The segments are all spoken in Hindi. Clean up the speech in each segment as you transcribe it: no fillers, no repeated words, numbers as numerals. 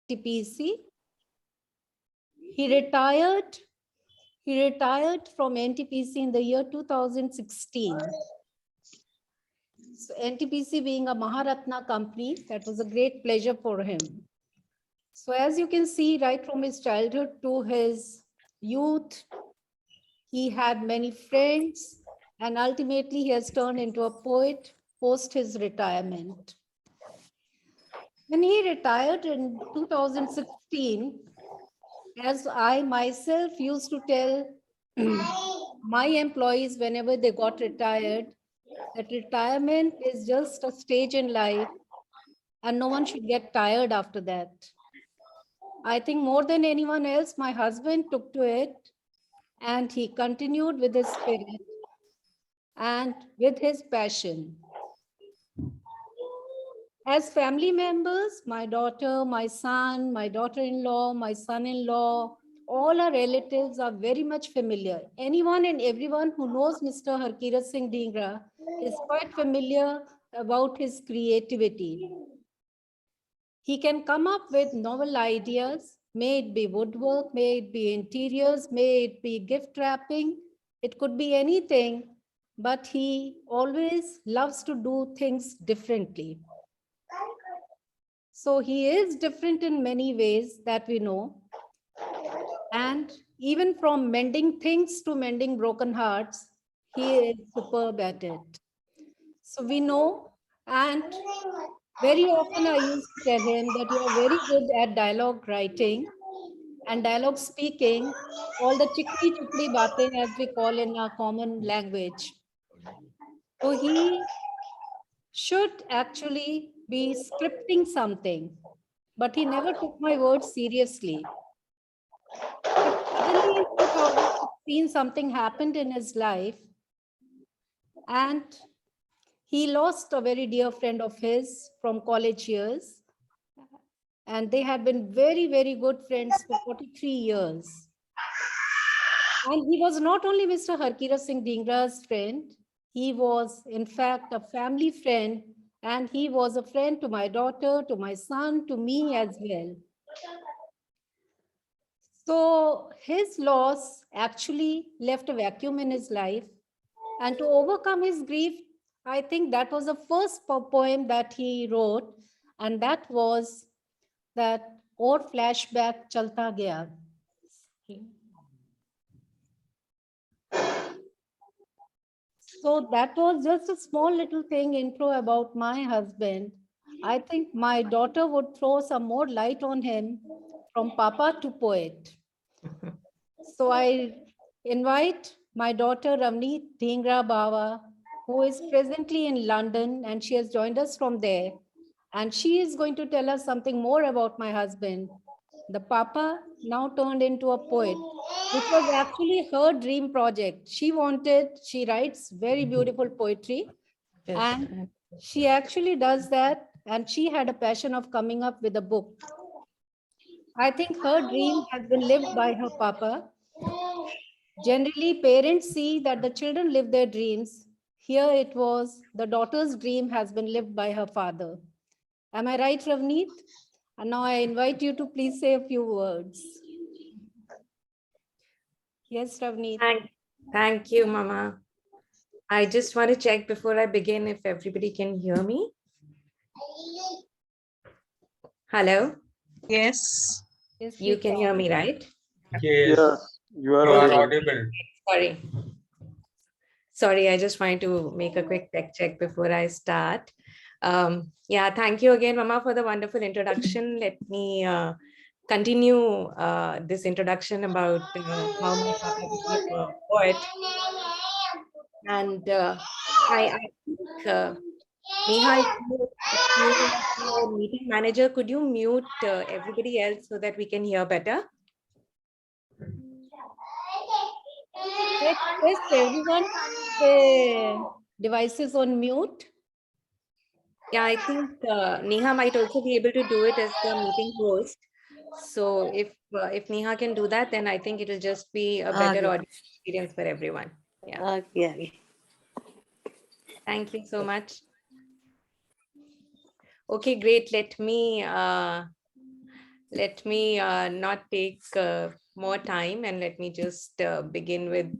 NTPC. He retired from NTPC in the year 2016. So NTPC being a Maharatna company, that was a great pleasure for him. So as you can see, right from his childhood to his youth, he had many friends, and ultimately he has turned into a poet post his retirement. When he retired in 2016, as I myself used to tell my employees whenever they got retired, that retirement is just a stage in life and no one should get tired after that. I think more than anyone else, my husband took to it and he continued with his spirit and with his passion. As family members, my daughter, my son, my daughter-in-law, my son-in-law, all our relatives are very much familiar. Anyone and everyone who knows Mr. Harkirat Singh Dhingra is quite familiar about his creativity. He can come up with novel ideas, may it be woodwork, may it be interiors, may it be gift wrapping, it could be anything, but he always loves to do things differently. So he is different in many ways that we know. And even from mending things to mending broken hearts, he is superb at it. So we know, and very often I used to tell him that you are very good at dialogue writing and dialogue speaking, all the chikri chupri baatein as we call in our common language. So he should actually be scripting something, but he never took my words seriously. But suddenly in 2016, something happened in his life and he lost a very dear friend of his from college years. And they had been very, very good friends for 43 years. And he was not only Mr. Harkirat Singh Dhingra's friend, he was in fact a family friend, and he was a friend to my daughter, to my son, to me as well. So his loss actually left a vacuum in his life. And to overcome his grief, I think that was the first poem that he wrote, and that was that Aur Flashback Chalta Gaya. So that was just a small little thing intro about my husband. I think my daughter would throw some more light on him from Papa to poet. So I invite my daughter Ravneet Dhingra Bawa, who is presently in London, and she has joined us from there. And she is going to tell us something more about my husband. The Papa now turned into a poet, which was actually her dream project. She writes very beautiful poetry, and she actually does that. And she had a passion of coming up with a book. I think her dream has been lived by her Papa. Generally, parents see that the children live their dreams. Here it was the daughter's dream has been lived by her father. Am I right, Ravneet? And now I invite you to please say a few words. Yes, Ravneet. Thank you, Mama. I just want to check before I begin if everybody can hear me. Hello? Yes. Yes, You can hear me, right? Yes, you are audible. Sorry, I just wanted to make a quick tech check before I start. Yeah, thank you again, Mama, for the wonderful introduction. Let me continue this introduction about how my papa became a poet. And I think Neha, if you meeting manager, could you mute everybody else so that we can hear better? Yes, everyone, the devices on mute. Yeah, I think Neha might also be able to do it as the meeting host. So if Neha can do that, then I think it'll just be a better audio experience for everyone. Yeah. Okay. Thank you so much. Okay, great. Let me let me not take more time, and let me just begin with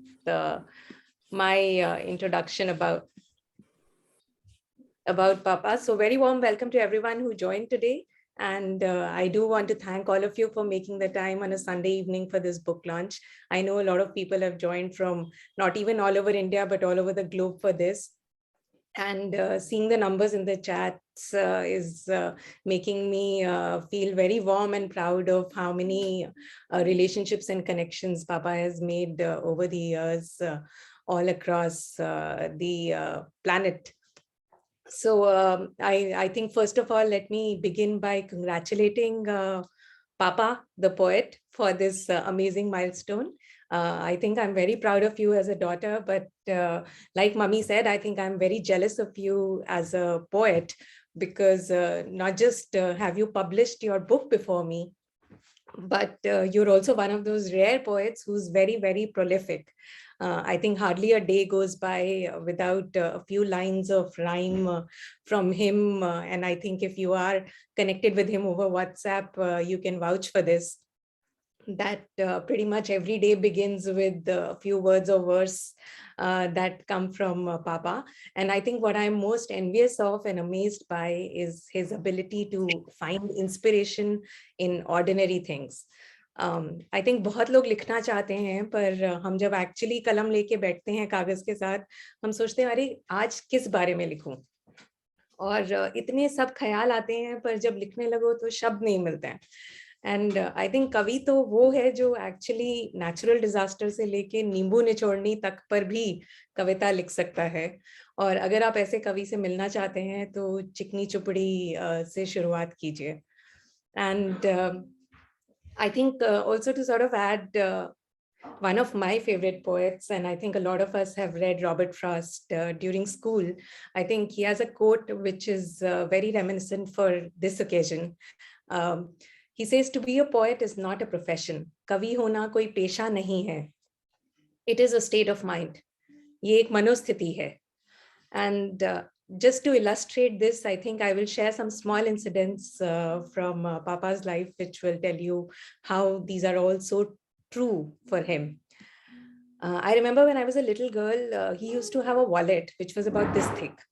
my introduction about Papa. So very warm welcome to everyone who joined today. And I do want to thank all of you for making the time on a Sunday evening for this book launch. I know a lot of people have joined from not even all over India, but all over the globe for this. And seeing the numbers in the chats is making me feel very warm and proud of how many relationships and connections Papa has made over the years all across the planet. So I think first of all, let me begin by congratulating Papa, the poet, for this amazing milestone. I think I'm very proud of you as a daughter, but like Mummy said, I think I'm very jealous of you as a poet, because not just have you published your book before me, but you're also one of those rare poets who's very, very prolific. I think hardly a day goes by without a few lines of rhyme from him. And I think if you are connected with him over WhatsApp, you can vouch for this, that pretty much every day begins with a few words or verse that come from Papa. And I think what I'm most envious of and amazed by is his ability to find inspiration in ordinary things. I think बहुत लोग लिखना चाहते हैं, पर हम जब एक्चुअली कलम लेके बैठते हैं कागज के साथ, हम सोचते हैं अरे आज किस बारे में लिखूं, और इतने सब ख्याल आते हैं, पर जब लिखने लगो तो शब्द नहीं मिलते हैं. एंड आई थिंक कवि तो वो है जो एक्चुअली नेचुरल डिजास्टर से लेके नींबू निचोड़नी तक पर भी कविता लिख सकता है. और अगर आप ऐसे कवि से मिलना चाहते हैं तो चिकनी चुपड़ी से शुरुआत कीजिए. And I think also to sort of add one of my favorite poets, and I think a lot of us have read Robert Frost during school. I think he has a quote which is very reminiscent for this occasion. He says, "To be a poet is not a profession. Kavi hona koi pesha nahi hai. It is a state of mind. Ye ek manosthiti hai." And just to illustrate this, I think I will share some small incidents from Papa's life, which will tell you how these are all so true for him. I remember when I was a little girl, he used to have a wallet, which was about this thick.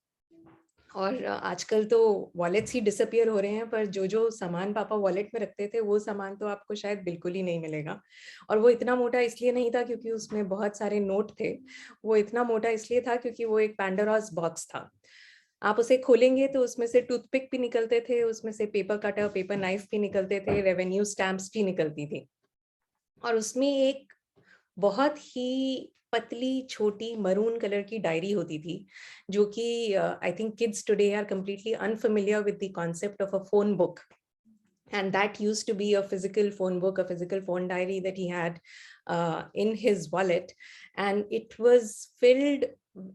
और आजकल तो वॉलेट्स ही डिसअपियर हो रहे हैं, पर जो जो सामान पापा वॉलेट में रखते थे वो सामान तो आपको शायद बिल्कुल ही नहीं मिलेगा. और वो इतना मोटा इसलिए नहीं था क्योंकि उसमें बहुत सारे नोट थे, वो इतना मोटा इसलिए था क्योंकि वो एक पैंडोरास बॉक्स था. आप उसे खोलेंगे तो उसमें से टूथपिक भी निकलते थे, उसमें से पेपर कटर, पेपर नाइफ भी निकलते थे, रेवेन्यू स्टैम्प्स भी निकलती थी. और उसमें एक बहुत ही पतली छोटी मरून कलर की डायरी होती थी, जो कि I think kids today are completely unfamiliar with the concept of a phone book. And that used to be a physical phone book, a physical phone diary that he had in his wallet. And it was filled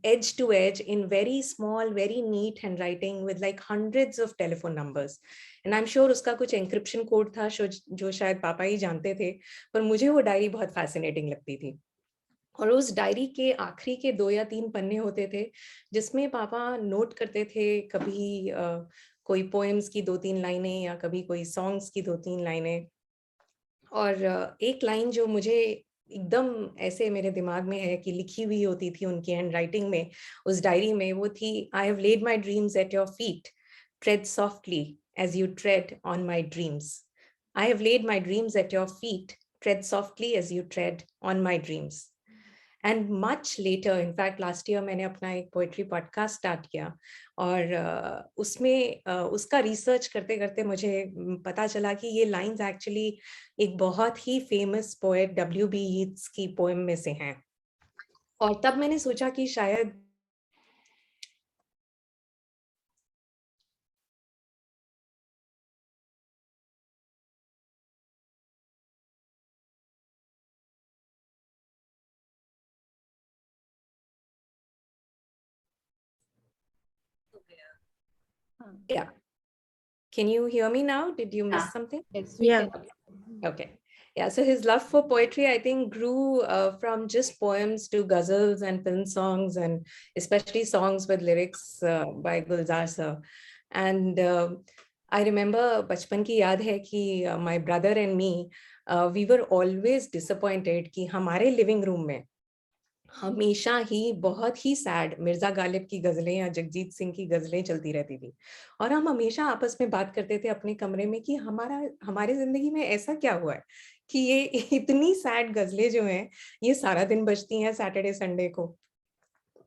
edge to edge in very small, very neat handwriting with like hundreds of telephone numbers. And I'm sure उसका कुछ encryption code था जो शायद पापा ही जानते थे, पर मुझे वो डायरी बहुत fascinating लगती थी. और उस डायरी के आखिरी के 2 या 3 पन्ने होते थे जिसमें पापा नोट करते थे, कभी कोई पोएम्स की 2-3 लाइनें या कभी कोई सॉन्ग्स की 2-3 लाइनें. और एक लाइन जो मुझे एकदम ऐसे मेरे दिमाग में है कि लिखी हुई होती थी उनकी हैंडराइटिंग में उस डायरी में, वो थी, I have laid my dreams at your feet, tread softly as you tread on my dreams. I have laid my dreams at your feet, tread softly as you tread on my dreams. And much later, in fact last year मैंने अपना एक पोएट्री पॉडकास्ट स्टार्ट किया, और उसमें उसका रिसर्च करते करते मुझे पता चला कि ये लाइंस एक्चुअली एक बहुत ही फेमस पोएट W.B. Yeats की पोएम में से हैं. और तब मैंने सोचा कि शायद yeah. Can you hear me now? Did you miss something? Yes, we Yeah. can. Okay. Yeah, so his love for poetry, I think, grew from just poems to ghazals and film songs, and especially songs with lyrics by Gulzar sir. And I remember बचपन की याद है कि my brother and me, we were always disappointed कि हमारे living room में हमेशा ही बहुत ही सैड मिर्जा गालिब की गजलें या जगजीत सिंह की गजलें चलती रहती थी, और हम हमेशा आपस में बात करते थे अपने कमरे में कि हमारे जिंदगी में ऐसा क्या हुआ है कि ये इतनी सैड गजलें जो हैं ये सारा दिन बजती हैं सैटरडे संडे को।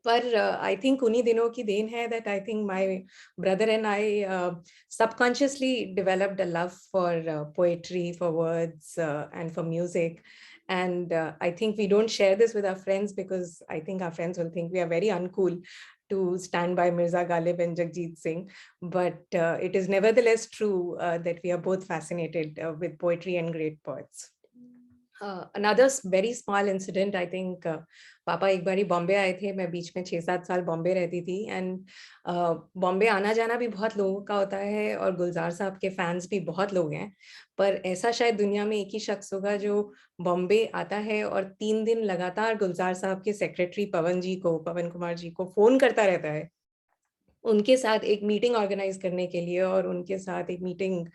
पर आई थिंक उन्हीं दिनों की देन है that I think my brother and I subconsciously developed a love for poetry, for words, and for music. And I think we don't share this with our friends because I think our friends will think we are very uncool to stand by Mirza Ghalib and Jagjit Singh. But it is nevertheless true that we are both fascinated with poetry and great poets. Another very small incident, I think पापा एक बारी बॉम्बे आए थे, मैं बीच में 6-7 साल बॉम्बे रहती थी, एंड बॉम्बे आना जाना भी बहुत लोगों का होता है और गुलजार साहब के फैंस भी बहुत लोग हैं, पर ऐसा शायद दुनिया में एक ही शख्स होगा जो बॉम्बे आता है और 3 दिन लगातार गुलजार साहब के सेक्रेटरी पवन कुमार जी को फोन करता रहता है उनके साथ एक मीटिंग ऑर्गेनाइज करने के लिए और उनके साथ एक मीटिंग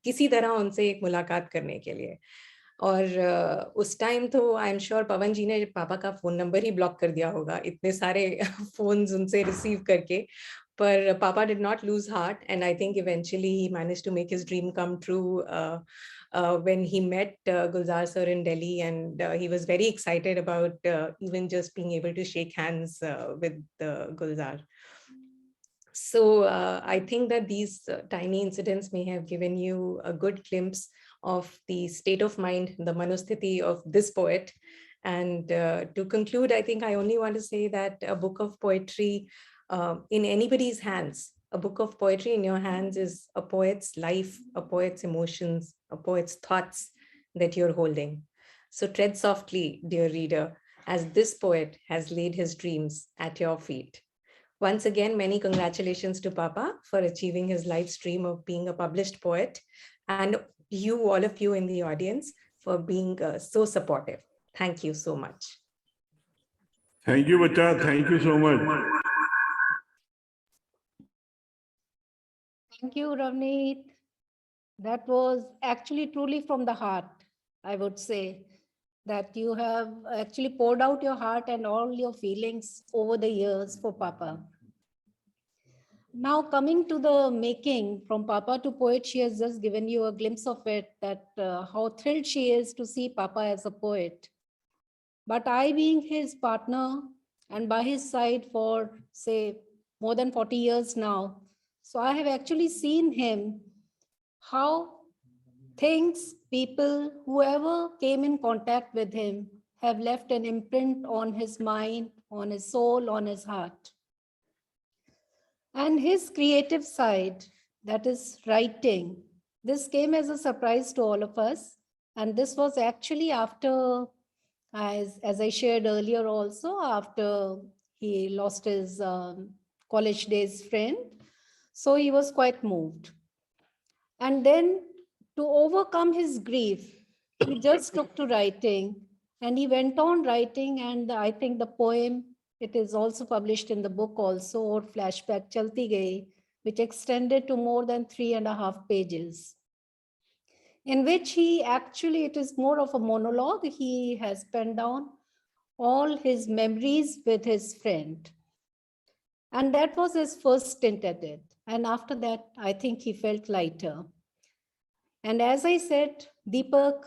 किसी तरह उनसे एक मुलाकात करने के लिए। और उस टाइम तो आई एम श्योर पवन जी ने पापा का फोन नंबर ही ब्लॉक कर दिया होगा इतने सारे फोन्स उनसे रिसीव करके, पर पापा did not lose heart, and I think eventually he managed to make his dream come true when he met Gulzar sir in Delhi, and he was very excited about even just being able to shake hands with Gulzar. So I think that these tiny incidents may have given you a good glimpse of the state of mind, the manusthiti of this poet. And to conclude, I think I only want to say that a book of poetry in anybody's hands, a book of poetry in your hands is a poet's life, a poet's emotions, a poet's thoughts that you're holding. So tread softly, dear reader, as this poet has laid his dreams at your feet. Once again, many congratulations to Papa for achieving his life dream of being a published poet, and you, all of you in the audience, for being so supportive. Thank you so much. Thank you, Bacha. Thank you so much. Thank you, Ravneet. That was actually truly from the heart, I would say, that you have actually poured out your heart and all your feelings over the years for Papa. Now coming to the making from Papa to poet, she has just given you a glimpse of it, that how thrilled she is to see Papa as a poet. But I, being his partner and by his side for, say, more than 40 years now, so I have actually seen him, how things, people, whoever came in contact with him have left an imprint on his mind, on his soul, on his heart. And his creative side, that is writing, this came as a surprise to all of us. And this was actually after, as I shared earlier also, after he lost his college days friend. So he was quite moved. And then to overcome his grief, he just took to writing, and he went on writing. And I think the poem, it is also published in the book also, or Flashback Chalti Gayi, which extended to more than 3.5 pages, in which he actually, it is more of a monologue. He has penned down all his memories with his friend. And that was his first stint at it. And after that, I think he felt lighter. And as I said, Deepak,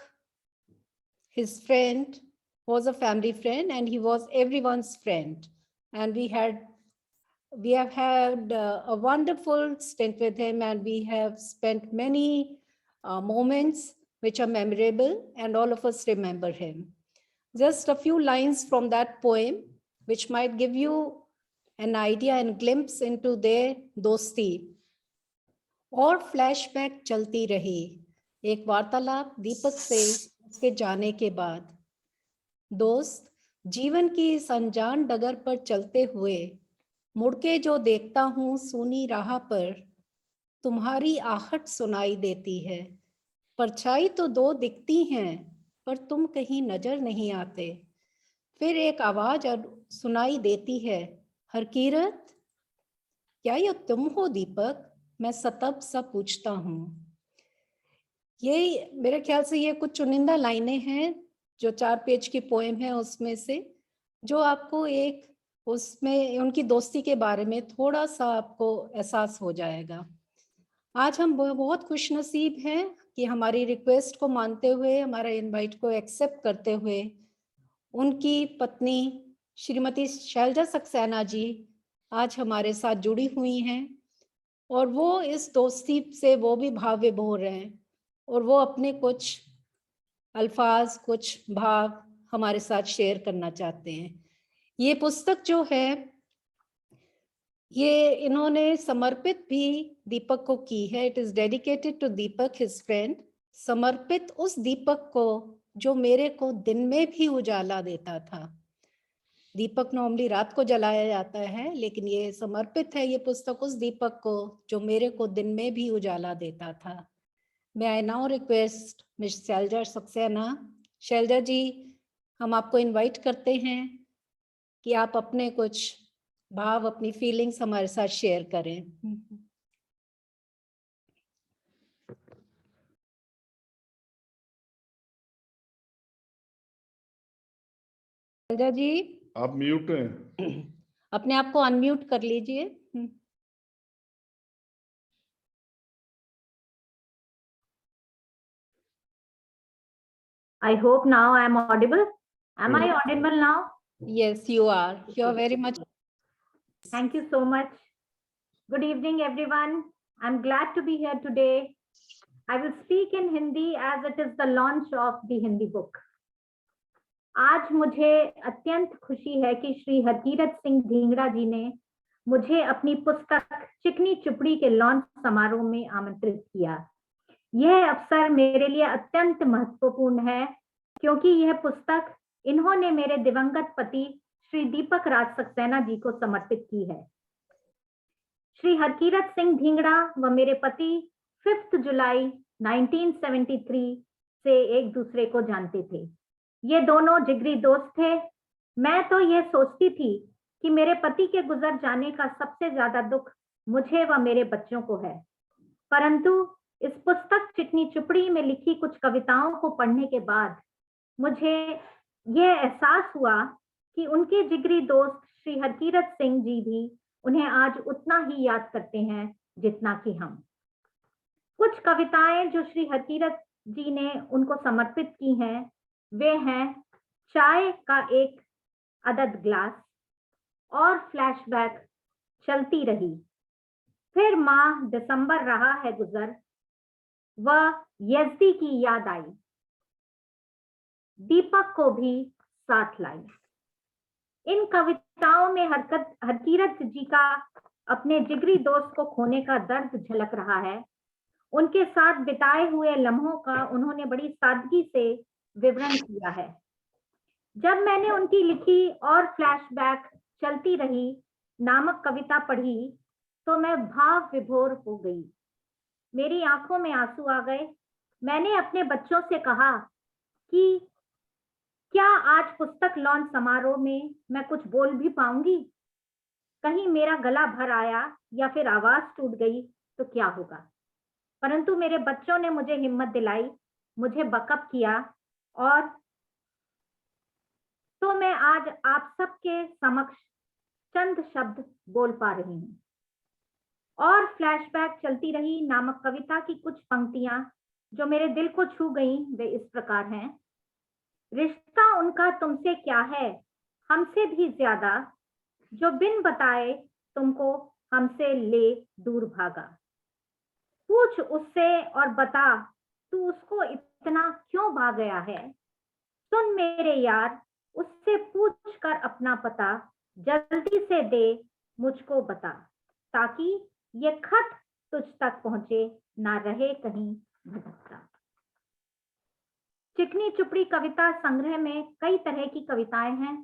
his friend, was a family friend, and he was everyone's friend. And we have had a wonderful stint with him, and we have spent many moments which are memorable, and all of us remember him. Just a few lines from that poem, which might give you an idea and glimpse into their dosti. और फ्लैशबैक चलती रही, एक वार्तालाप दीपक से उसके जाने के बाद। दोस्त, जीवन की इस अनजान डगर पर चलते हुए मुड़ के जो देखता हूँ सूनी राह पर, तुम्हारी आहट सुनाई देती है। परछाई तो 2 दिखती हैं, पर तुम कहीं नजर नहीं आते। फिर एक आवाज सुनाई देती है, हरकीरत, क्या ये तुम हो दीपक? मैं सतब सा पूछता हूँ। ये मेरे ख्याल से ये कुछ चुनिंदा लाइनें हैं जो 4 पेज की पोएम है उसमें से, जो आपको एक उसमें उनकी दोस्ती के बारे में थोड़ा सा आपको एहसास हो जाएगा। आज हम बहुत खुशनसीब हैं कि हमारी रिक्वेस्ट को मानते हुए, हमारा इनवाइट को एक्सेप्ट करते हुए उनकी पत्नी श्रीमती शैलजा सक्सेना जी आज हमारे साथ जुड़ी हुई हैं और वो इस दोस्ती से वो भी भाव विभोर रहे हैं और वो अपने कुछ अल्फाज, कुछ भाव हमारे साथ शेयर करना चाहते हैं। ये पुस्तक जो है ये इन्होंने समर्पित भी दीपक को की है। It is dedicated to Deepak, his friend. समर्पित उस दीपक को जो मेरे को दिन में भी उजाला देता था। दीपक नॉर्मली रात को जलाया जाता है, लेकिन ये समर्पित है ये पुस्तक उस दीपक को जो मेरे को दिन में भी उजाला देता था। मैं I now request Miss Shailaja Saxena. Shailaja ji, हम आपको इनवाइट करते हैं कि आप अपने कुछ भाव, अपनी फीलिंग्स हमारे साथ शेयर करें। शैलजा जी, आप म्यूट हैं। अपने आप को अनम्यूट कर लीजिए। I hope now I am audible. Am I audible now? Yes, you are. You are very much. Thank you so much. Good evening, everyone. I'm glad to be here today. I will speak in Hindi as it is the launch of the Hindi book. आज मुझे अत्यंत खुशी है कि श्री हरकीरत सिंह ढींगड़ा जी ने मुझे अपनी पुस्तक चिकनी चुपड़ी के लॉन्च समारोह में आमंत्रित किया। यह अवसर मेरे लिए अत्यंत महत्वपूर्ण है क्योंकि यह पुस्तक इन्होंने मेरे दिवंगत पति श्री दीपक राज सक्सेना जी को समर्पित की है। श्री हरकीरत सिंह ढींगड़ा व मेरे पति 5 जुलाई 1973 से एक दूसरे को जानते थे। ये दोनों जिगरी दोस्त थे। मैं तो यह सोचती थी कि मेरे पति के गुजर जाने का सबसे ज्यादा दुख मुझे व मेरे बच्चों को है, परंतु इस पुस्तक चिकनी चुपड़ी में लिखी कुछ कविताओं को पढ़ने के बाद मुझे यह एहसास हुआ कि उनके जिगरी दोस्त श्री हरकीरत सिंह जी भी उन्हें आज उतना ही याद करते हैं जितना कि हम। कुछ कविताएं जो श्री हरकीरत जी ने उनको समर्पित की हैं वे हैं चाय का एक अदद ग्लास और फ्लैशबैक चलती रही, फिर माह दिसंबर रहा है गुजर, वह यज़दी की याद आई, दीपक को भी साथ लाई। इन कविताओं में हरकीरत जी का अपने जिगरी दोस्त को खोने का दर्द झलक रहा है। उनके साथ बिताए हुए लम्हों का उन्होंने बड़ी सादगी से विवरण किया है। जब मैंने उनकी लिखी और फ्लैशबैक चलती रही नामक कविता पढ़ी तो मैं भाव विभोर हो गई। मेरी आंखों में आंसू आ गए। मैंने अपने बच्चों से कहा कि क्या आज पुस्तक लॉन्च समारोह में मैं कुछ बोल भी पाऊंगी? कहीं मेरा गला भर आया या फिर आवाज टूट गई तो क्या होगा? परंतु मेरे बच्चों ने मुझे हिम्मत दिलाई, मुझे बकअप किया और तो मैं आज आप सबके समक्ष चंद शब्द बोल पा रही हूँ। और फ्लैशबैक चलती रही नामक कविता की कुछ पंक्तियां जो मेरे दिल को छू गईं वे इस प्रकार हैं। रिश्ता उनका तुमसे क्या है हमसे भी ज्यादा, जो बिन बताए तुमको हमसे ले दूर भागा। पूछ उससे और बता तू उसको इतना क्यों भाग गया है। सुन मेरे यार उससे पूछ कर अपना पता, जल्दी से दे मुझको बता, ताकि ये खत तुझ तक पहुंचे ना रहे कहीं भटकता। चिकनी चुपड़ी कविता संग्रह में कई तरह की कविताएं हैं,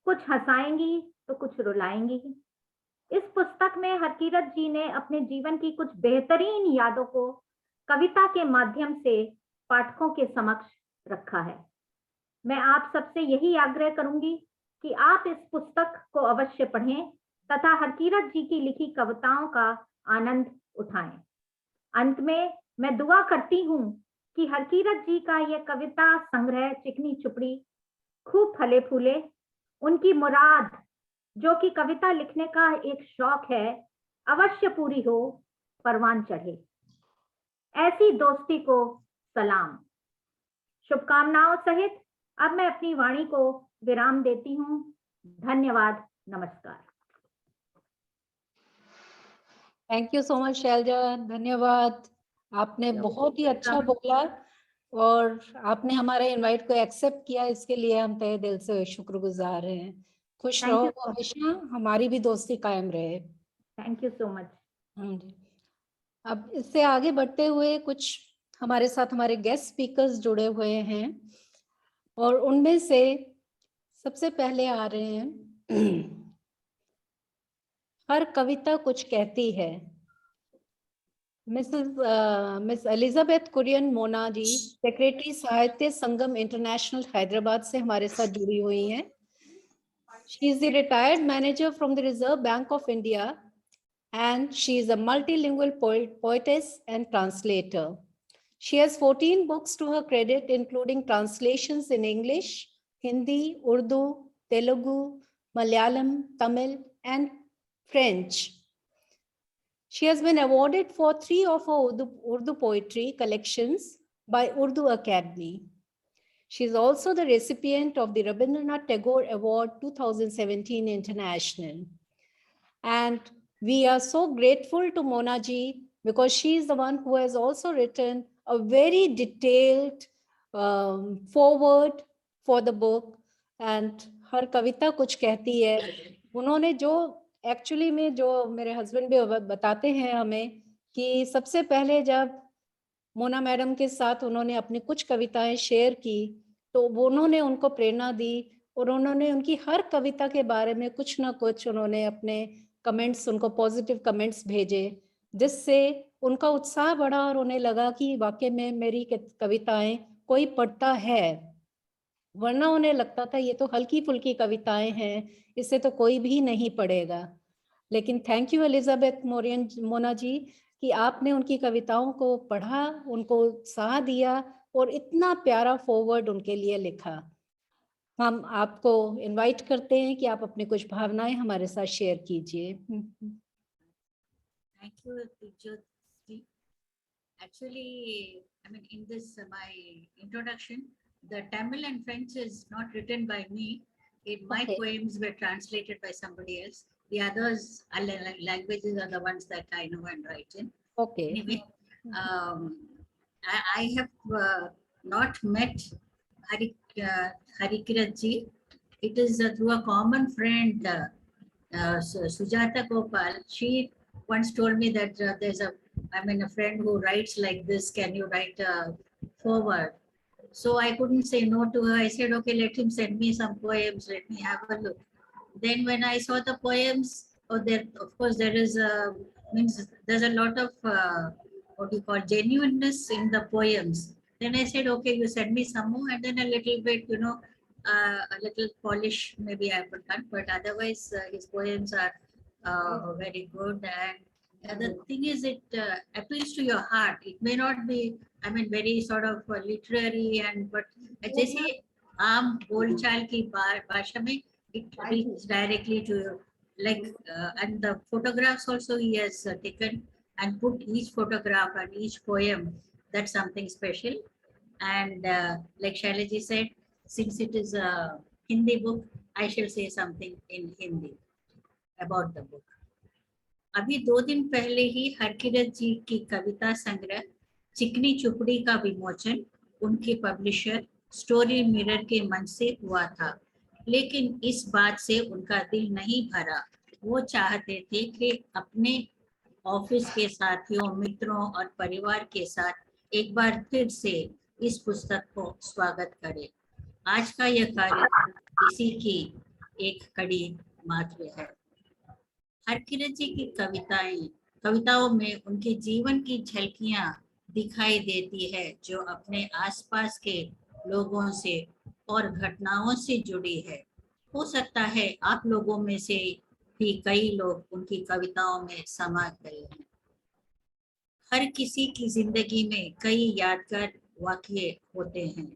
कुछ हंसाएंगी तो कुछ रुलाएंगी। इस पुस्तक में हरकीरत जी ने अपने जीवन की कुछ बेहतरीन यादों को कविता के माध्यम से पाठकों के समक्ष रखा है। मैं आप सबसे यही आग्रह करूंगी कि आप इस पुस्तक को अवश्य पढ़ें तथा हरकीरत जी की लिखी कविताओं का आनंद उठाएं। अंत में मैं दुआ करती हूँ कि हरकीरत जी का यह कविता संग्रह चिकनी चुपड़ी खूब फले फूले, उनकी मुराद जो कि कविता लिखने का एक शौक है अवश्य पूरी हो, परवान चढ़े। ऐसी दोस्ती को सलाम। शुभकामनाओं सहित अब मैं अपनी वाणी को विराम देती हूँ। धन्यवाद, नमस्कार। Thank you so much Shailaja, धन्यवाद। आपने बहुत ही अच्छा बोला और आपने हमारे इनवाइट को एक्सेप्ट किया, इसके लिए हम तहे दिल से शुक्रगुजार हैं। खुश Thank रहो you so much. हमेशा, हमारी भी दोस्ती कायम रहे। Thank you so much. हाँ जी। अब इससे आगे बढ़ते हुए कुछ हमारे साथ हमारे गेस्ट स्पीकर्स जुड़े हुए हैं और उनमें से सबसे पहले आ रहे हैं हर कविता कुछ कहती है। Miss Elizabeth Kurien Mona ji, secretary साहित्य संगम इंटरनेशनल हैदराबाद से हमारे साथ जुड़ी हुई हैं। She is the retired manager from the reserve bank of India and she is a multilingual poetess and translator. She has 14 books to her credit, including translations in English, Hindi, Urdu, Telugu, Malayalam, Tamil, and French. She has been awarded for 3 of her Urdu poetry collections by Urdu Academy. She is also the recipient of the Rabindranath Tagore Award 2017 International. And we are so grateful to Mona ji because she is the one who has also written a very detailed foreword for the book. And हर कविता कुछ कहती है। उन्होंने जो एक्चुअली में जो मेरे हस्बैंड भी बताते हैं हमें कि सबसे पहले जब मोना मैडम के साथ उन्होंने अपनी कुछ कविताएं शेयर की तो उन्होंने उनको प्रेरणा दी और उन्होंने उनकी हर कविता के बारे में कुछ ना कुछ उन्होंने अपने कमेंट्स, उनको पॉजिटिव कमेंट्स भेजे, जिससे उनका उत्साह बढ़ा और उन्हें लगा कि वाकई में मेरी कविताएं कोई पढ़ता है। वरना उन्हें लगता था ये तो हल्की फुल्की कविताएं हैं, इसे तो कोई भी नहीं पढ़ेगा। लेकिन thank you Elizabeth Mona ji कि आपने उनकी कविताओं को पढ़ा, उनको उत्साह दिया और इतना प्यारा फॉरवर्ड उनके लिए लिखा। हम आपको इनवाइट करते हैं कि आप अपनी कुछ भावनाएं हमारे साथ शेयर कीजिए। Thank you, Jyoti. Actually, I mean, in this my introduction, the Tamil and French is not written by me. My poems were translated by somebody else. The others languages are the ones that I know and write in. Okay. Anyway, I have not met Harikirat ji. It is through a common friend, Sujata Gopal. She once told me that there's a friend who writes like this. Can you write a foreword? So I couldn't say no to her. I said, okay, let him send me some poems. Let me have a look. Then when I saw the poems, of course, there's a lot of what you call genuineness in the poems. Then I said, okay, you send me some more, and then a little bit, a little polish maybe I have done, but otherwise his poems are very good. And the thing is, it appeals to your heart. It may not be, very sort of literary, but जैसे आम बोलचाल की भाषा में it reaches directly to you. Like and the photographs also he has taken and put each photograph and each poem. That's something special. And like Shailaji said, since it is a Hindi book, I shall say something in Hindi about the book. अभी 2 दिन पहले ही हरकिरत जी की कविता संग्रह चिकनी चुपड़ी का विमोचन उनके पब्लिशर स्टोरी मिरर के मंच से हुआ था, लेकिन इस बात से उनका दिल नहीं भरा। वो चाहते थे कि अपने ऑफिस के साथियों, मित्रों और परिवार के साथ एक बार फिर से इस पुस्तक को स्वागत करें। आज का यह कार्यक्रम इसी की एक कड़ी मात्र है। हरकिरत जी की कविताओं में उनके जीवन की झलकियां दिखाई देती है, जो अपने आसपास के लोगों से और घटनाओं से जुड़ी है। हो सकता है आप लोगों में से भी कई लोग उनकी कविताओं में समा गए हैं। हर किसी की जिंदगी में कई यादगार वाक़ये होते हैं।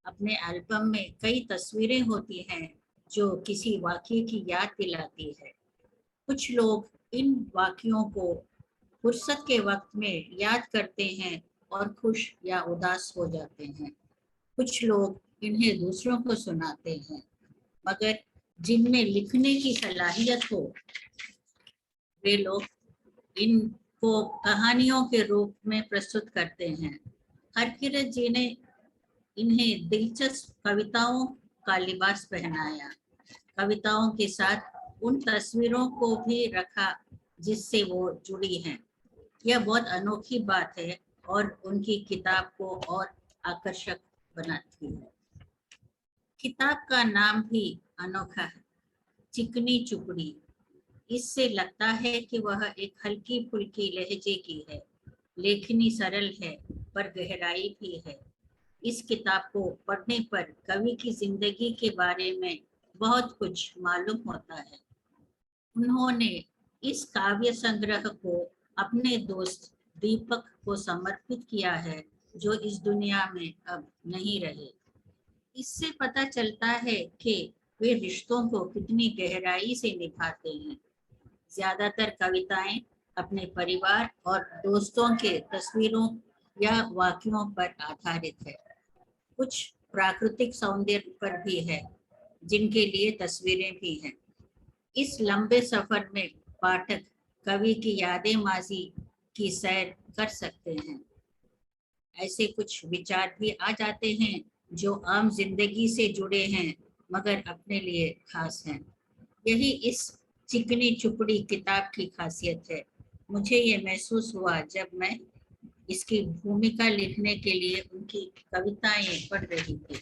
अपने एल्बम में कई तस्वीरें होती हैं जो किसी वाक़ये की याद दिलाती है। कुछ लोग इन वाक़यों को फुर्सत के वक्त में याद करते हैं और खुश या उदास हो जाते हैं। कुछ लोग इन्हें दूसरों को सुनाते हैं, मगर जिनमें लिखने की सलाहियत हो, वे लोग इनको कहानियों के रूप में प्रस्तुत करते हैं। हरकिरत जी ने इन्हें दिलचस्प कविताओं का लिबास पहनाया, कविताओं के साथ उन तस्वीरों को भी रखा जिससे वो जुड़ी हैं। यह बहुत अनोखी बात है और उनकी किताब को और आकर्षक बनाती है। किताब का नाम भी अनोखा है, चिकनी चुपड़ी। इससे लगता है कि वह एक हल्की फुल्की लहजे की है। लेखनी सरल है पर गहराई भी है। इस किताब को पढ़ने पर कवि की जिंदगी के बारे में बहुत कुछ मालूम होता है। उन्होंने इस काव्य संग्रह को अपने दोस्त दीपक को समर्पित किया है, जो इस दुनिया में अब नहीं रहे। इससे पता चलता है कि वे रिश्तों को कितनी गहराई से निभाते हैं। ज्यादातर कविताएं अपने परिवार और दोस्तों के तस्वीरों या वाक्यों पर आधारित है। कुछ प्राकृतिक सौंदर्य पर भी है, जिनके लिए तस्वीरें भी हैं। इस लंबे सफर में पाठक कवि की यादें माजी की सैर कर सकते हैं। ऐसे कुछ विचार भी आ जाते हैं जो आम जिंदगी से जुड़े हैं मगर अपने लिए खास हैं। यही इस चिकनी चुपड़ी किताब की खासियत है। मुझे ये महसूस हुआ जब मैं इसकी भूमिका लिखने के लिए उनकी कविताएं पढ़ रही थी।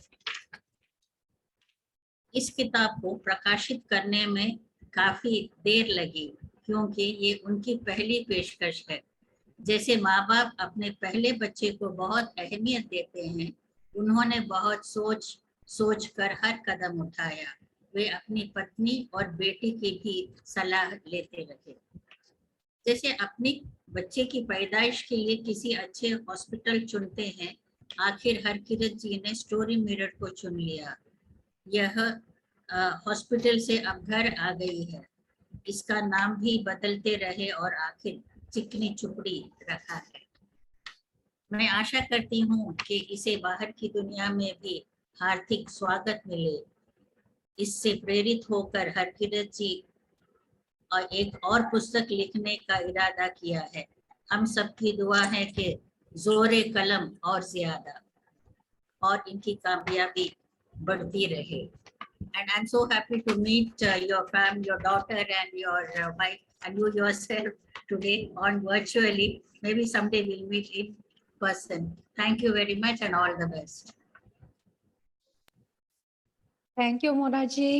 इस किताब को प्रकाशित करने में काफी देर लगी क्योंकि ये उनकी पहली पेशकश है। जैसे माँ बाप अपने पहले बच्चे को बहुत अहमियत देते हैं, उन्होंने बहुत सोच कर हर कदम उठाया। वे अपनी पत्नी और बेटी की भी सलाह लेते रहे। जैसे अपनी बच्चे की पैदाइश के लिए किसी अच्छे हॉस्पिटल चुनते हैं, आखिर हरकिरत जी ने स्टोरी मिरर को चुन लिया। यह हॉस्पिटल से अब घर आ गई है। इसका नाम भी बदलते रहे और आखिर चिकनी चुपड़ी रखा है। मैं आशा करती हूँ कि इसे बाहर की दुनिया में भी हार्दिक स्वागत मिले। इससे प्रेरित होकर हरकिरत जी और एक और पुस्तक लिखने का इरादा किया है। हम सबकी दुआ है कि जोरे कलम और ज्यादा और इनकी कामयाबी बढ़ती रहे। And I'm so happy to meet your family, your daughter and your wife and you yourself today on virtually. Maybe someday we'll meet in person. Thank you very much and all the best. Thank you, Mona ji.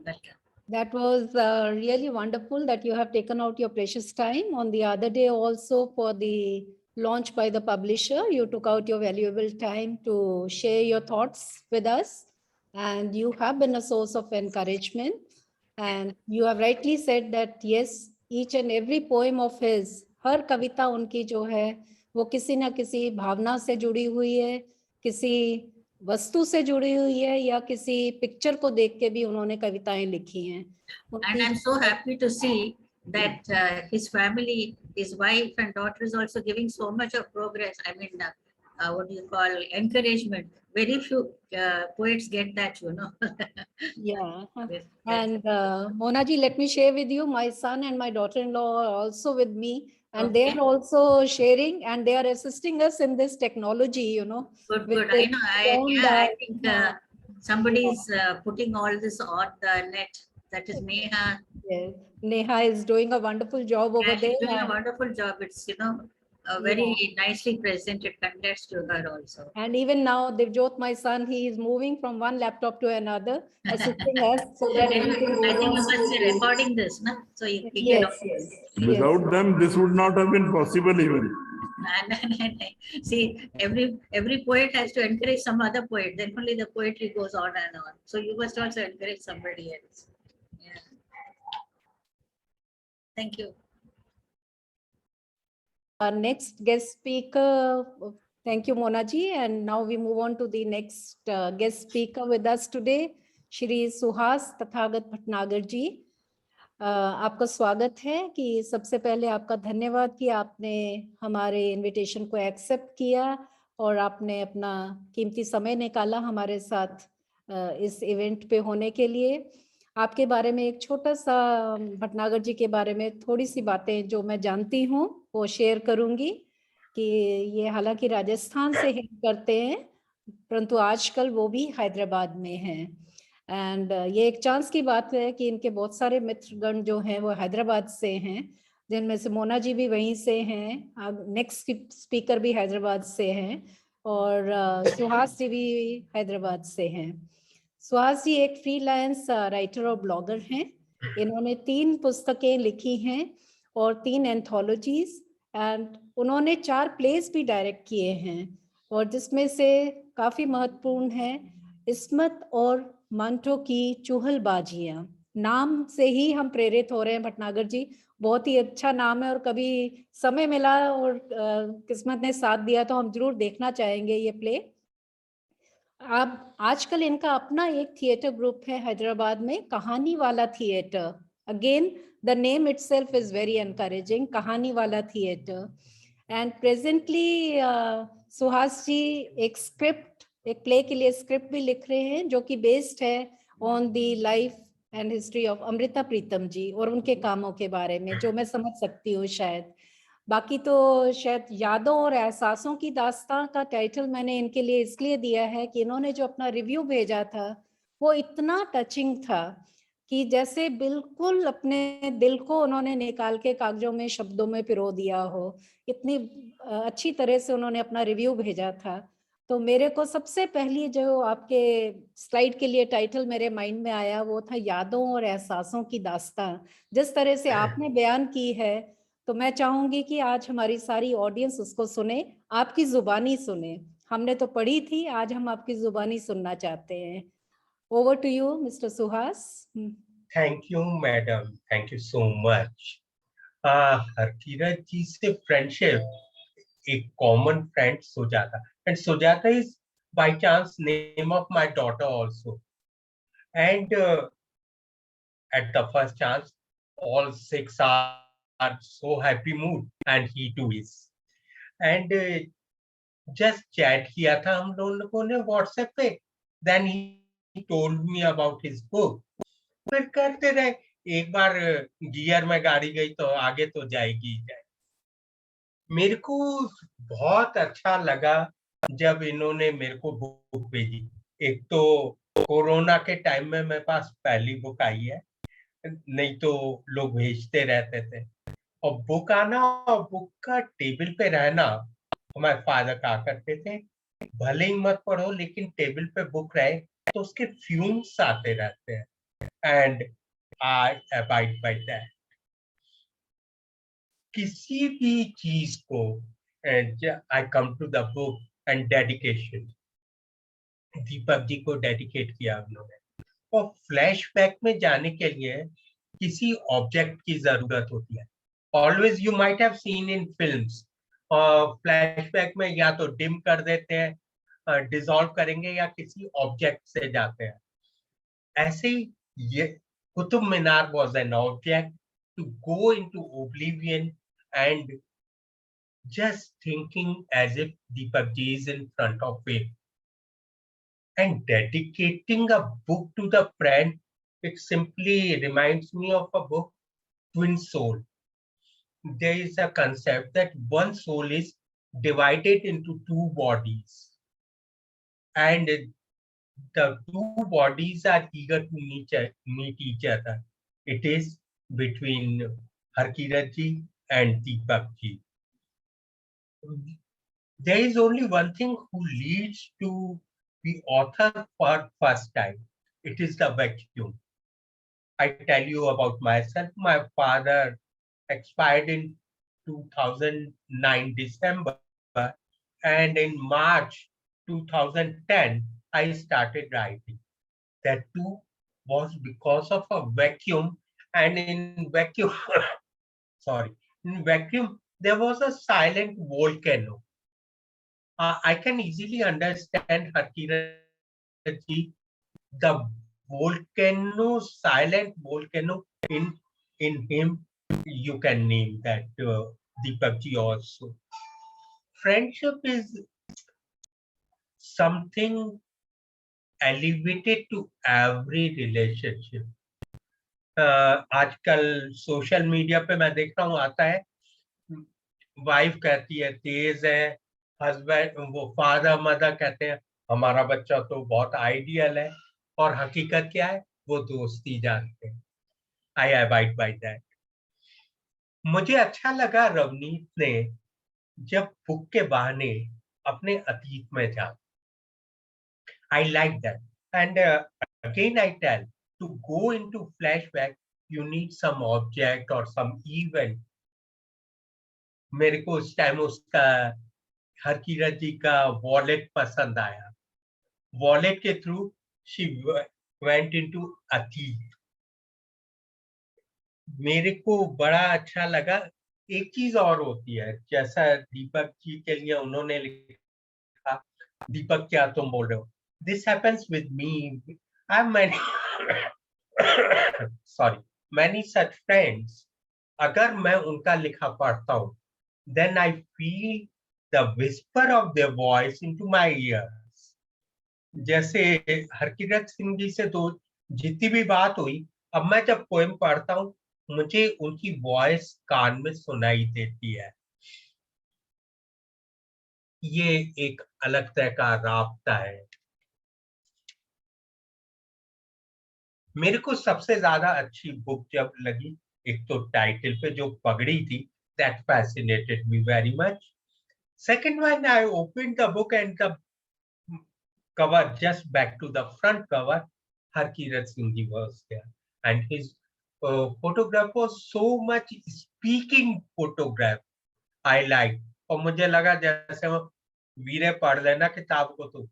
Welcome. That was really wonderful that you have taken out your precious time. On the other day also for the launch by the publisher, you took out your valuable time to share your thoughts with us. And you have been a source of encouragement. And you have rightly said that, yes, each and every poem of his, हर कविता उनकी जो है वो किसी ना किसी भावना से जुड़ी हुई है, किसी वस्तु से जुड़ी हुई है या किसी पिक्चर को देख के भी उन्होंने कविताएं लिखी हैं। And I'm so happy to see that his family, his wife and daughter is also giving so much of progress. I mean, what do you call encouragement? Very few poets get that, you know. Yeah. Yes, And Mona ji, let me share with you, my son and my daughter-in-law are also with me, and they Okay. are also sharing and they are assisting us in this technology, you know. Good, with good. this I know. phone I that- think somebody is putting all this on the net. That is Neha. Yes. Neha is doing a wonderful job over Yeah, there. she's doing a and- wonderful job. It's, you know, very nicely presented. Congrats to her also. And even now, Devjot, my son, he is moving from one laptop to another, assisting us so that everything I goes think on you must be smoothly. recording this, no? So you can Yes, yes. Without them, this would not have been possible even. See, every poet has to encourage some other poet. Then only the poetry goes on and on. So you must also encourage somebody else. Yeah. Thank you. our next guest speaker. Thank you, Mona ji. And now we move on to the next guest speaker with us today, Shri Suhas Tathagat Bhatnagar ji. आपका स्वागत है कि सबसे पहले आपका धन्यवाद कि आपने हमारे इनविटेशन को एक्सेप्ट किया और आपने अपना कीमती समय निकाला हमारे साथ इस इवेंट पे होने के लिए। आपके बारे में एक छोटा सा भटनागर जी के बारे में थोड़ी सी बातें जो मैं जानती हूँ वो शेयर करूंगी कि ये हालांकि राजस्थान से ही करते हैं परंतु आजकल वो भी हैदराबाद में हैं। एंड ये एक चांस की बात है कि इनके बहुत सारे मित्रगण जो हैं वो हैदराबाद से हैं, जिनमें से मोना जी भी वहीं से हैं, नेक्स्ट स्पीकर भी हैदराबाद से हैं और सुहास जी भी हैदराबाद से हैं। सुहास जी एक फ्रीलांस राइटर और ब्लॉगर हैं। इन्होंने 3 पुस्तकें लिखी हैं और 3 एंथोलॉजीज एंड उन्होंने 4 प्लेस भी डायरेक्ट किए हैं और जिसमें से काफी महत्वपूर्ण है इस्मत और मंटो की चुहलबाजियां। नाम से ही हम प्रेरित हो रहे हैं भटनागर जी, बहुत ही अच्छा नाम है और कभी समय मिला और किस्मत ने साथ दिया तो हम जरूर देखना चाहेंगे ये प्ले। अब आजकल इनका अपना एक थिएटर ग्रुप है हैदराबाद में, कहानी वाला theatre. Again the name itself is very encouraging, कहानी वाला थिएटर। एंड प्रेजेंटली सुहास जी एक प्ले के लिए स्क्रिप्ट भी लिख रहे हैं जो कि बेस्ड है on the life and history of Amrita Pritam ji और उनके कामों के बारे में, जो मैं समझ सकती हूँ शायद। बाकी तो शायद यादों और एहसासों की दास्तां का टाइटल मैंने इनके लिए इसलिए दिया है कि इन्होंने जो अपना रिव्यू भेजा था वो इतना टचिंग था कि जैसे बिल्कुल अपने दिल को उन्होंने निकाल के कागजों में शब्दों में पिरो दिया हो। इतनी अच्छी तरह से उन्होंने अपना रिव्यू भेजा था। तो मेरे को सबसे पहली जो आपके स्लाइड के लिए टाइटल मेरे माइंड में आया वो था यादों और एहसासों की दास्तां। जिस तरह से आपने बयान की है तो मैं चाहूंगी कि आज हमारी सारी ऑडियंस उसको सुने, आपकी जुबानी सुने। हमने तो पढ़ी थी, आज हम आपकी जुबानी सुनना चाहते हैं। Over to you Mr Suhas. Thank you madam, thank you so much. Harkirat ji से फ्रेंडशिप, एक common friend Sujata, and Sujata is by chance name of my daughter also, and at the first chance all 6 are so happy mood and he too is, and just chat किया था हम लोगों ने WhatsApp पे, then he told me about his book, फिर करते रहे। एक बार गियर में गाड़ी गई तो आगे तो जाएगी ही जाएगी। मेरे को बहुत अच्छा लगा जब इन्होंने मेरे को बुक भेजी। एक तो कोरोना के टाइम में मेरे पास पहली बुक आई है, नहीं तो लोग भेजते रहते थे। और बुक आना और बुक का टेबल पे रहना, हमारे फादर कहा करते थे भले ही मत पढ़ो लेकिन टेबल पे बुक रहे तो उसके फ्यूम्स आते रहते हैं, and I abide by that. किसी भी चीज को I come to the book and dedication, Deepak ji को डेडिकेट किया उन्होंने। और फ्लैशबैक में जाने के लिए किसी ऑब्जेक्ट की जरूरत होती है। Always you might have seen in films, flashback में या तो डिम कर देते हैं, डिसॉल्व करेंगे या किसी ऑब्जेक्ट से जाते हैं। ऐसे ही ये Qutub Minar was an object to go into oblivion and just thinking as if Deepak Ji is in front of it. And dedicating a book to the friend, it simply reminds me of a book, Twin Soul. There is a concept that one soul is divided into 2 bodies. And the 2 bodies are eager to meet each other. It is between Harkirat Ji and Deepak Ji. There is only one thing who leads to the author for first time. It is the vacuum. I tell you about myself. My father expired in 2009 December, and in March 2010 I started writing. That too was because of a vacuum, and in vacuum in vacuum there was a silent volcano. I can easily understand Harkirat ji, the volcano, silent volcano in him. You can name that Deepak ji also. Friendship is something elevated to every relationship. आजकल सोशल मीडिया पे मैं देख रहा हूँ आता है, वाइफ कहती है तेज है, हस्बैंड वो फादर मदर कहते हैं हमारा बच्चा तो बहुत आइडियल है, और हकीकत क्या है वो दोस्ती जानते हैं. आई अबाइड बाय दैट. मुझे अच्छा लगा रवनीत ने जब बुक के बहाने अपने अतीत में जा. I like that. And again, I tell, to go into flashback, you need some object or some event. मेरे को उस टाइम उसका हरकीरत जी का वॉलेट पसंद आया. वॉलेट के थ्रू she went into अतीत. मेरे को बड़ा अच्छा लगा. एक चीज और होती है, जैसा दीपक जी के लिए उन्होंने लिखा, दीपक क्या तुम बोल रहे हो. This happens with me. I have many, many such friends. अगर मैं उनका लिखा पढ़ता हूँ, then I feel the whisper of their voice into my ears. जैसे हरकीरत सिंह जी से तो जितनी भी बात हुई, अब मैं जब पोएम पढ़ता हूँ, मुझे उनकी वॉइस कान में सुनाई देती है. ये एक अलग तरह का राब्ता है. मेरे को सबसे ज्यादा अच्छी बुक जब लगी, एक तो टाइटल पे जो पगड़ी थी, that fascinated me very much. Second one, I opened the book and the cover, just back to the front cover, Harkirat Singh ji was there, and his photograph was so much speaking photograph. I liked. और मुझे लगा जैसे वो वीरे पढ़ लेना किताब को तो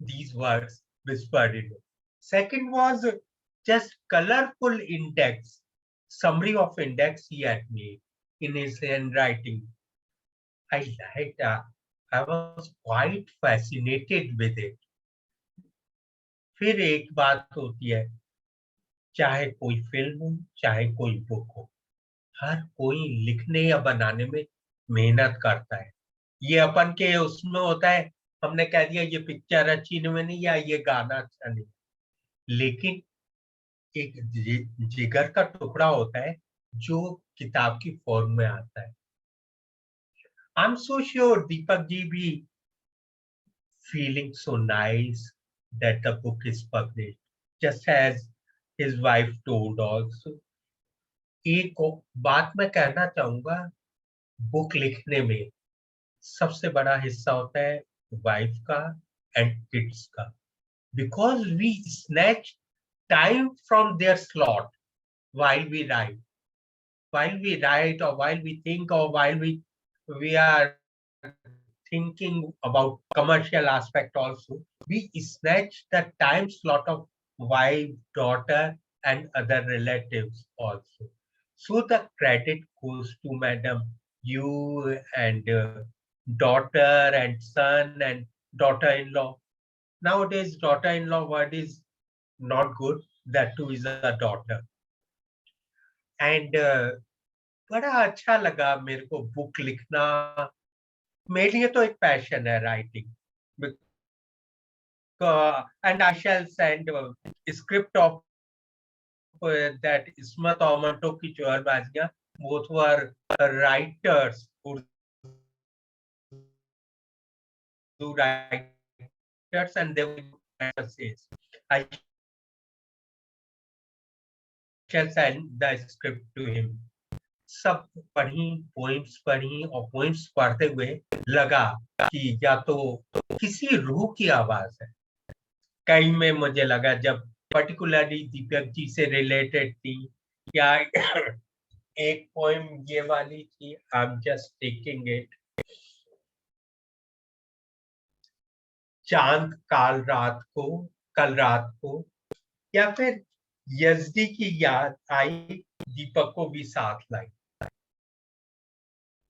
these words whispered in it. Second was just colorful index, summary of index he had made in his handwriting. I liked that. I was quite fascinated with it. फिर एक बात होती है, चाहे कोई फिल्म हो, चाहे कोई बुक हो, हर कोई लिखने या बनाने में मेहनत करता है. ये अपन के उसमें होता है, हमने कह दिया ये पिक्चर अच्छी नहीं या ये गाना अच्छा नहीं, लेकिन एक जिगर का टुकड़ा होता है जो किताब की फॉर्म में आता है. I am so sure Deepak ji भी feeling so nice that the book is published, just as his wife told also. एक बात मैं कहना चाहूंगा, बुक लिखने में सबसे बड़ा हिस्सा होता है वाइफ का एंड किड्स का, because we snatch time from their slot while we write, or while we think, or while we are thinking about commercial aspect also, we snatch the time slot of wife, daughter, and other relatives also. So the credit goes to Madam, you and daughter and son and daughter-in-law. Nowadays, daughter-in-law word is not good. That too is a daughter. And बड़ा अच्छा लगा मेरे को बुक लिखना. मेरे लिए तो एक पैशन है writing. And I shall send a script of that Ismat और मंटो की चोरबाजियां. Both were writers, Urdu writers, and they were essays. I shall send the script to him. सब पढ़ी, पोइम्स पढ़ी, और पोइम्स पढ़ते हुए लगा कि या तो किसी रूह की आवाज है. कई में मुझे लगा जब पर्टिकुलरली दीपक जी से रिलेटेड थी, या एक पोइम ये वाली थी, I am just taking it, चांद कल रात को, या फिर यजदी की याद आई, दीपक को भी साथ लाई.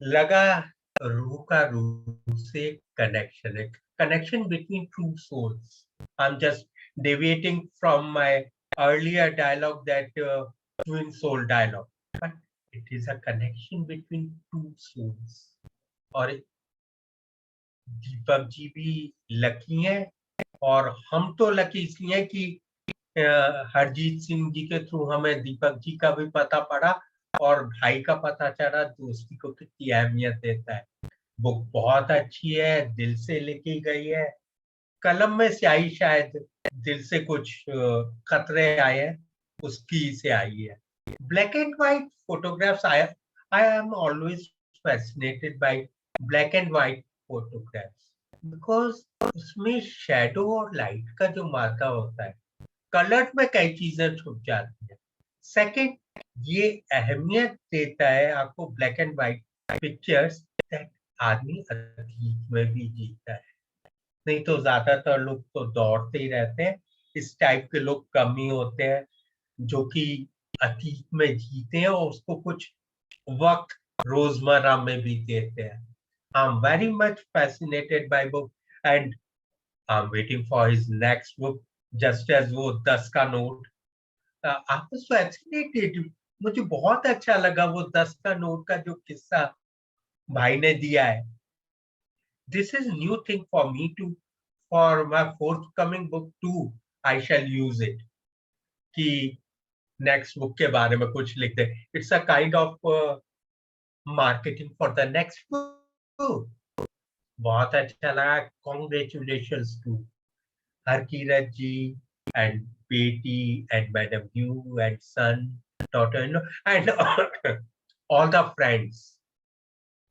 लगा रूह का रूह से कनेक्शन है, connection between two souls. I'm just deviating from my earlier dialogue, that twin soul dialogue, but it is a connection between two souls. और दीपक जी भी लकी हैं, और हम तो लकी इसलिए हैं कि हरजीत सिंह जी के थ्रू हमें दीपक जी का भी पता पड़ा और भाई का पता चला दोस्ती को कितनी अहमियत देता है। बुक बहुत अच्छी है, दिल से लिखी गई है, कलम में स्याही शायद दिल से कुछ खतरे आए हैं उसकी से आई है। Black and white photographs, I am always fascinated by black and white photographs, because उसमें शैडो और लाइट का जो मात्रा होता है, कलर में कई चीजें छुप जाती है। सेकंड, ये अहमियत देता है आपको black and white pictures, that आदमी अतीत में भी जीता है। नहीं तो ज्यादातर लोग तो दौड़ते ही रहते हैं, इस टाइप के लोग कम ही होते हैं जो कि अतीत में जीते हैं और उसको कुछ वक्त रोजमर्रा में भी देते हैं। I am very much fascinated by book and I am waiting for his next book, just as वो 10 का नोट। आप फैसिनेटेड, मुझे बहुत अच्छा लगा वो 10 का नोट का जो किस्सा भाई ने दिया है। This is new thing for me to, for my forthcoming book too, I shall use it, कि next book के बारे में कुछ लिख दे। It's a kind of marketing for the next book. बहुत अच्छा लगा। Congratulations to Harkirat ji and बेटी and Madam you and son, daughter-in-law and all the friends,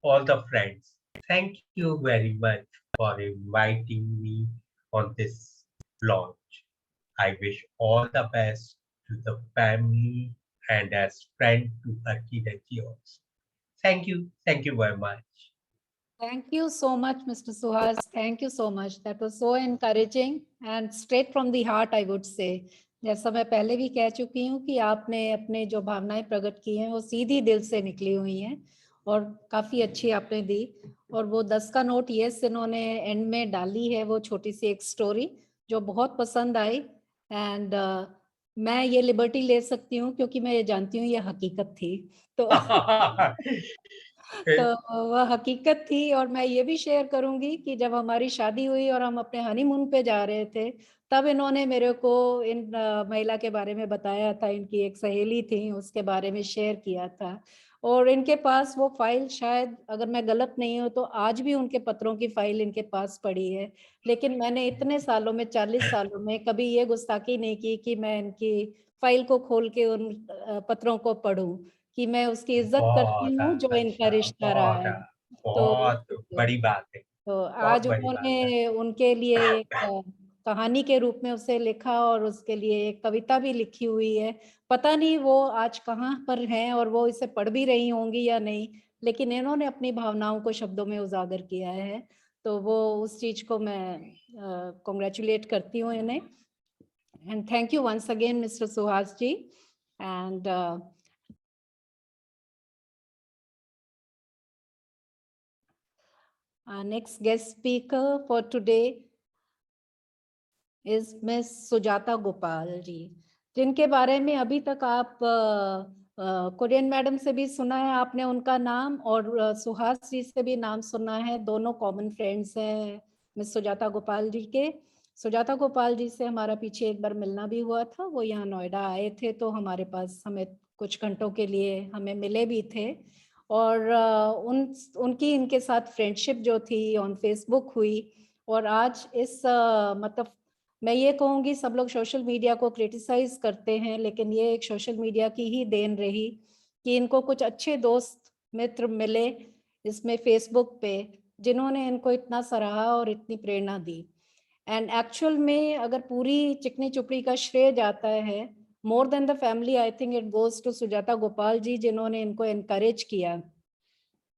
all the friends. Thank you very much for inviting me on this launch. I wish all the best to the family and as friend to Harkirat also. Thank you very much. Thank you so much, Mr. Suhas. Thank you so much. That was so encouraging and straight from the heart, I would say. जैसा मैं पहले भी कह चुकी हूँ कि आपने अपने जो भावनाएं प्रकट की हैं वो सीधी दिल से निकली हुई हैं और काफी अच्छी आपने दी। और वो 10 का नोट यस इन्होंने एंड में डाली है, वो छोटी सी एक स्टोरी जो बहुत पसंद आई। एंड मैं ये लिबर्टी ले सकती हूँ क्योंकि मैं ये जानती हूँ ये हकीकत थी। तो तो वह हकीकत थी। और मैं ये भी शेयर करूंगी कि जब हमारी शादी हुई और हम अपने हनीमून पे जा रहे थे तब इन्होंने मेरे को इन महिला के बारे में बताया था। इनकी एक सहेली थी, उसके बारे में शेयर किया था। और इनके पास वो फाइल, शायद अगर मैं गलत नहीं हूँ तो आज भी उनके पत्रों की फाइल इनके पास पड़ी है। लेकिन मैंने इतने सालों में, 40 सालों में कभी ये गुस्ताखी नहीं की कि मैं इनकी फाइल को खोल के उन पत्रों को पढूं, कि मैं उसकी इज्जत करती हूँ जो इनका रिश्ता रहा है। बहुत तो बड़ी बात है, तो बहुत आज बड़ी बात है। उन्होंने उनके लिए एक कहानी के रूप में उसे लिखा और उसके लिए एक कविता भी लिखी हुई है। पता नहीं वो आज कहाँ पर हैं और वो इसे पढ़ भी रही होंगी या नहीं, लेकिन इन्होंने अपनी भावनाओं को शब्दों में उजागर किया है। तो वो उस चीज को मैं कॉन्ग्रेचुलेट करती हूँ इन्हें। And thank you once again Mr Suhas ji. And our next guest speaker for today is Miss Sujata Gopal ji, जिनके बारे में अभी तक आप कोरियन मैडम से भी सुना है आपने उनका नाम, और सुहास जी से भी नाम सुना है। दोनों कॉमन फ्रेंड्स हैं मिस सुजाता गोपाल जी के। सुजाता गोपाल जी से हमारा पीछे एक बार मिलना भी हुआ था। वो यहाँ नोएडा आए थे तो हमारे पास, हमें कुछ घंटों के लिए हमें मिले भी थे। और उनकी इनके साथ फ्रेंडशिप जो थी ऑन फेसबुक हुई। और आज इस मतलब मैं ये कहूँगी, सब लोग सोशल मीडिया को क्रिटिसाइज करते हैं, लेकिन ये एक सोशल मीडिया की ही देन रही कि इनको कुछ अच्छे दोस्त मित्र मिले इसमें फेसबुक पे, जिन्होंने इनको इतना सराहा और इतनी प्रेरणा दी। एंड एक्चुअल में अगर पूरी चिकनी चुपड़ी का श्रेय जाता है, more than the family, I think it goes to Sujata Gopal ji, जिन्होंने इनको एनकरेज किया,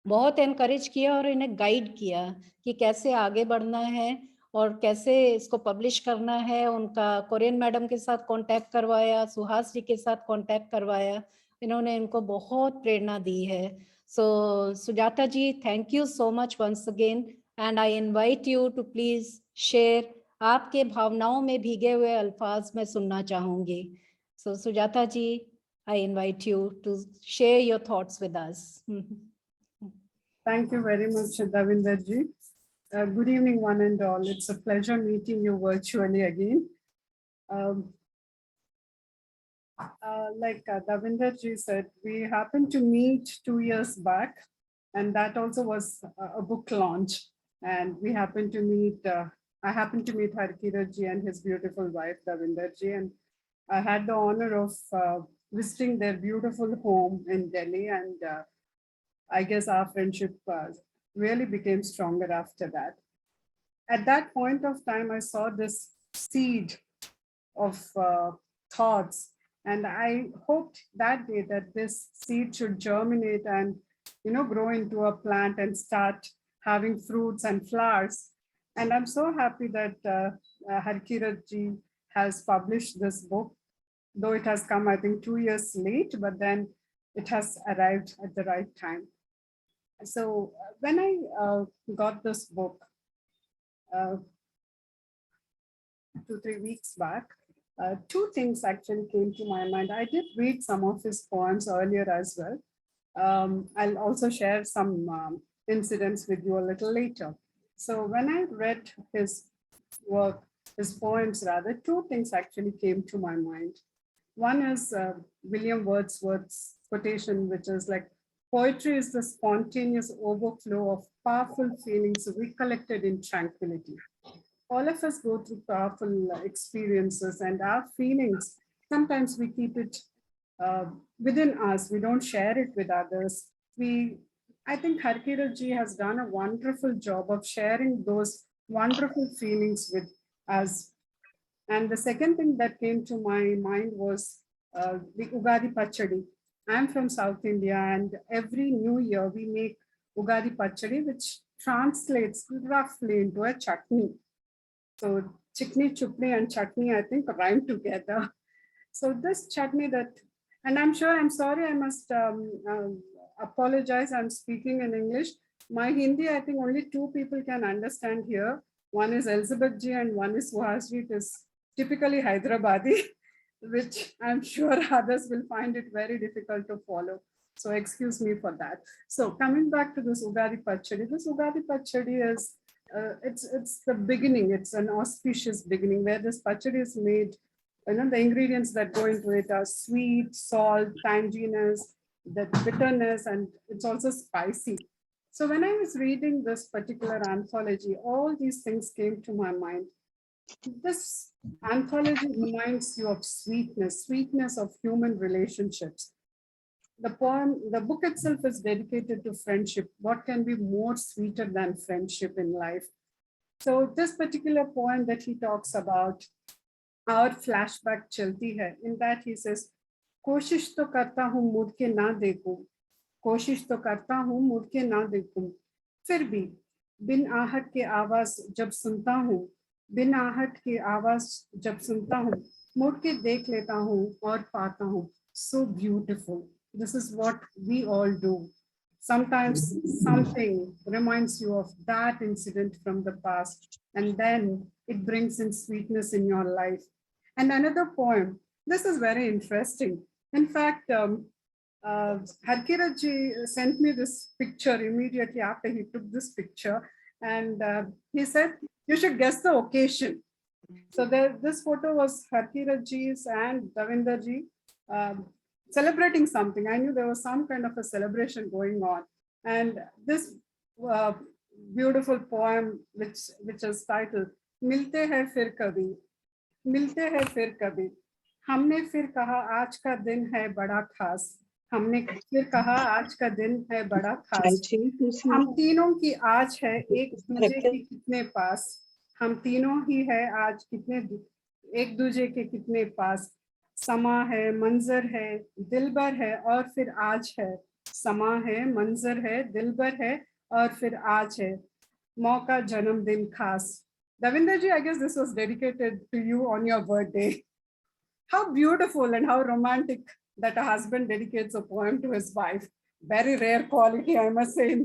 बहुत एनकरेज किया और इन्हें गाइड किया कि कैसे आगे बढ़ना है और कैसे इसको पब्लिश करना है। उनका कोरियन मैडम के साथ कांटेक्ट करवाया, सुहास जी के साथ कांटेक्ट करवाया। इन्होंने इनको बहुत प्रेरणा दी है। So Sujata ji, thank you so much once again. And I invite you to please share आपके भावनाओं में भीगे हुए अल्फाज मैं सुनना चाहूंगी. So Sujata ji, I invite you to share your thoughts with us. Thank you very much, Davinder ji. Good evening, one and all. It's a pleasure meeting you virtually again. Like Davinder ji said, we happened to meet 2 years back, and that also was a book launch. And we happened to meet, I happened to meet Harkirat ji and his beautiful wife, Davinder ji, and I had the honor of visiting their beautiful home in Delhi, and I guess our friendship really became stronger after that. At that point of time, I saw this seed of thoughts, and I hoped that day that this seed should germinate and, grow into a plant and start having fruits and flowers. And I'm so happy that Harkirat ji has published this book, though it has come, I think, 2 years late, but then it has arrived at the right time. So when I got this book 2-3 weeks back, two things actually came to my mind. I did read some of his poems earlier as well. I'll also share some incidents with you a little later. So when I read his work, his poems rather, two things actually came to my mind. One is William Wordsworth's quotation, which is like, poetry is the spontaneous overflow of powerful feelings recollected in tranquility. All of us go through powerful experiences, and our feelings, sometimes we keep it within us. We don't share it with others. I think Harkirat ji has done a wonderful job of sharing those wonderful feelings with us. And the second thing that came to my mind was the Ugadi Pachadi. I'm from South India, and every new year we make Ugadi Pachadi, which translates roughly into a chutney. So chikni, chupni, and chutney, I think, rhyme together. So this chutney and I'm sorry, I must apologize. I'm speaking in English. My Hindi, I think only two people can understand here. One is Elizabeth ji and one is Suhasji. It is typically Hyderabadi, which I'm sure others will find it very difficult to follow. So excuse me for that. So coming back to this Ugadi Pachadi, is, it's the beginning. It's an auspicious beginning where this pachadi is made. The ingredients that go into it are sweet, salt, tanginess, the bitterness, and it's also spicy. So when I was reading this particular anthology, all these things came to my mind. This anthology reminds you of sweetness of human relationships. The book itself is dedicated to friendship. What can be more sweeter than friendship in life? So this particular poem that he talks about, our flashback chalti hai, in that he says, कोशिश तो करता हूँ मुड़ के ना देखूं, कोशिश तो करता हूँ मुड़ के ना देखूं, फिर भी बिन आहट के आवाज जब सुनता हूँ, बिन आहट की आवाज जब सुनता हूँ, मुड़ के देख लेता हूँ और पाता हूँ. So beautiful. This is what we all do. Sometimes something reminds you of that incident from the past, and then it brings in sweetness in your life. And another poem, this is very interesting. In fact, Harkirat ji sent me this picture immediately after he took this picture, and he said, you should guess the occasion. So this photo was Harkirat ji's and Davinder ji celebrating something. I knew there was some kind of a celebration going on. And this beautiful poem, which is titled, Milte hai fir kabhi, Milte hai fir kabhi. हमने फिर कहा आज का दिन है बड़ा खास, हमने फिर कहा आज का दिन है बड़ा खास, हम तीनों की आज है एक दूजे के कितने पास, हम तीनों ही है आज कितने एक दूजे के कितने पास, समा है मंजर है दिलबर है और फिर आज है, समा है मंजर है दिलबर है और फिर आज है, मौका जन्मदिन खास. Davinder ji, I guess this was dedicated to you on your birthday. How beautiful and how romantic that a husband dedicates a poem to his wife. very rare quality, I must say.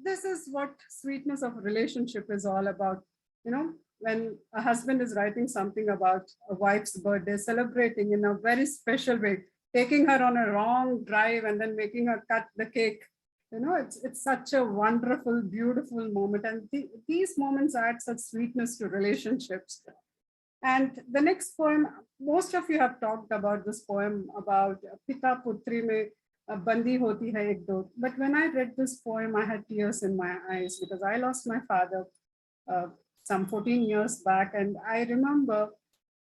This is what sweetness of relationship is all about. You know, when a husband is writing something about a wife's birthday, celebrating in a very special way, taking her on a long drive and then making her cut the cake. You know, it's such a wonderful, beautiful moment. And these moments add such sweetness to relationships. And the next poem, most of you have talked about this poem about Pita Putri mein Bandi hoti hai ek do. But when I read this poem, I had tears in my eyes because I lost my father some 14 years back. And I remember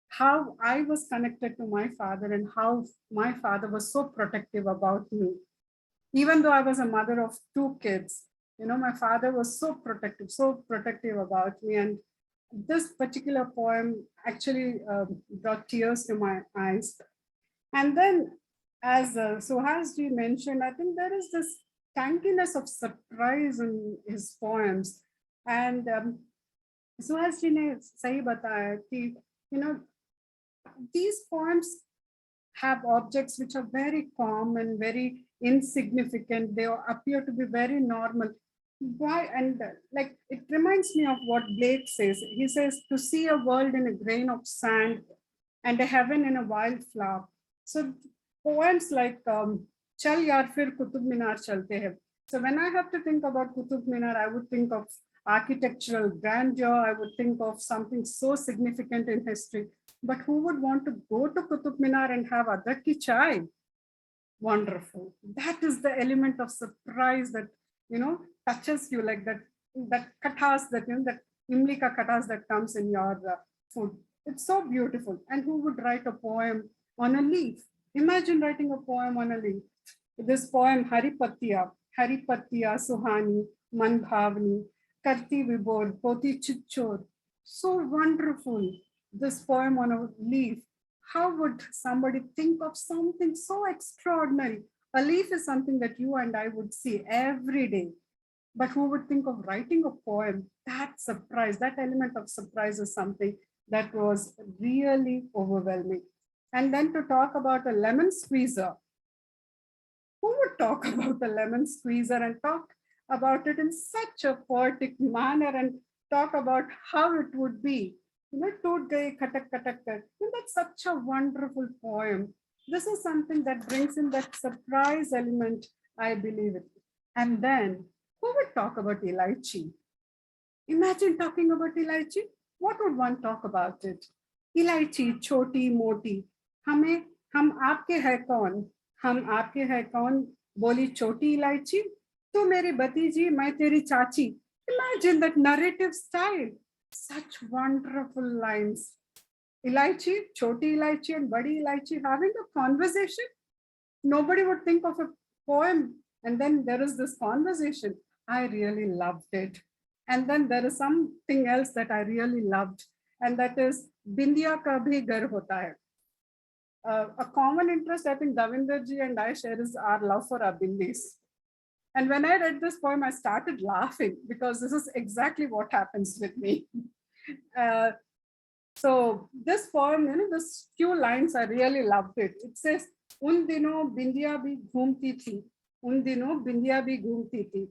how I was connected to my father and how my father was so protective about me. Even though I was a mother of 2 kids, you know, my father was so protective about me. And this particular poem actually brought tears to my eyes. And then, as Suhasji mentioned, I think there is this tanginess of surprise in his poems. And Suhasji ne sahi bataya ki, you know, these poems have objects which are very calm and very insignificant. They appear to be very normal. Why? And like, it reminds me of what Blake says. He says, to see a world in a grain of sand and a heaven in a wildflower. So poems like Chal Yaar Fir Qutub Minar Chalte Hai. So when I have to think about Qutub Minar, I would think of architectural grandeur. I would think of something so significant in history. But who would want to go to Qutub Minar and have adrak ki chai? Wonderful. That is the element of surprise that, you know, touches you, like that kathas, that, you know, that imli ka kathas that comes in your food. It's so beautiful. And who would write a poem on a leaf? Imagine writing a poem on a leaf. This poem, Hari Patiya, Suhani, Man Bhavni, Karti Vibor, Poti Chichor. So wonderful. This poem on a leaf. How would somebody think of something so extraordinary? A leaf is something that you and I would see every day. But who would think of writing a poem? That surprise, that element of surprise is something that was really overwhelming. And then to talk about a lemon squeezer. Who would talk about the lemon squeezer and talk about it in such a poetic manner and talk about how it would be? You know, toot gaye khatak khatak kar. That's such a wonderful poem. This is something that brings in that surprise element, I believe it. And then, who would talk about elaichi? Imagine talking about elaichi. What would one talk about it? Elaichi, choti, moti. हम आपके है कौन? हम आपके है कौन? बोली छोटी इलायची. तो मेरी भतीजी, मैं तेरी चाची. Imagine that narrative style. Such wonderful lines. Ilaichi, choti ilaichi and badi ilaichi having a conversation. Nobody would think of a poem. And then there is this conversation. I really loved it. And then there is something else that I really loved. And that is Bindiya ka bhi gar hota hai. A common interest I think Davinder ji and I share is our love for our bindis. And when I read this poem, I started laughing because this is exactly what happens with me. So this poem, you know, this few lines, I really loved it. It says, "Un dino bindiya bhi ghumti thi, un dino bindiya bhi ghumti thi.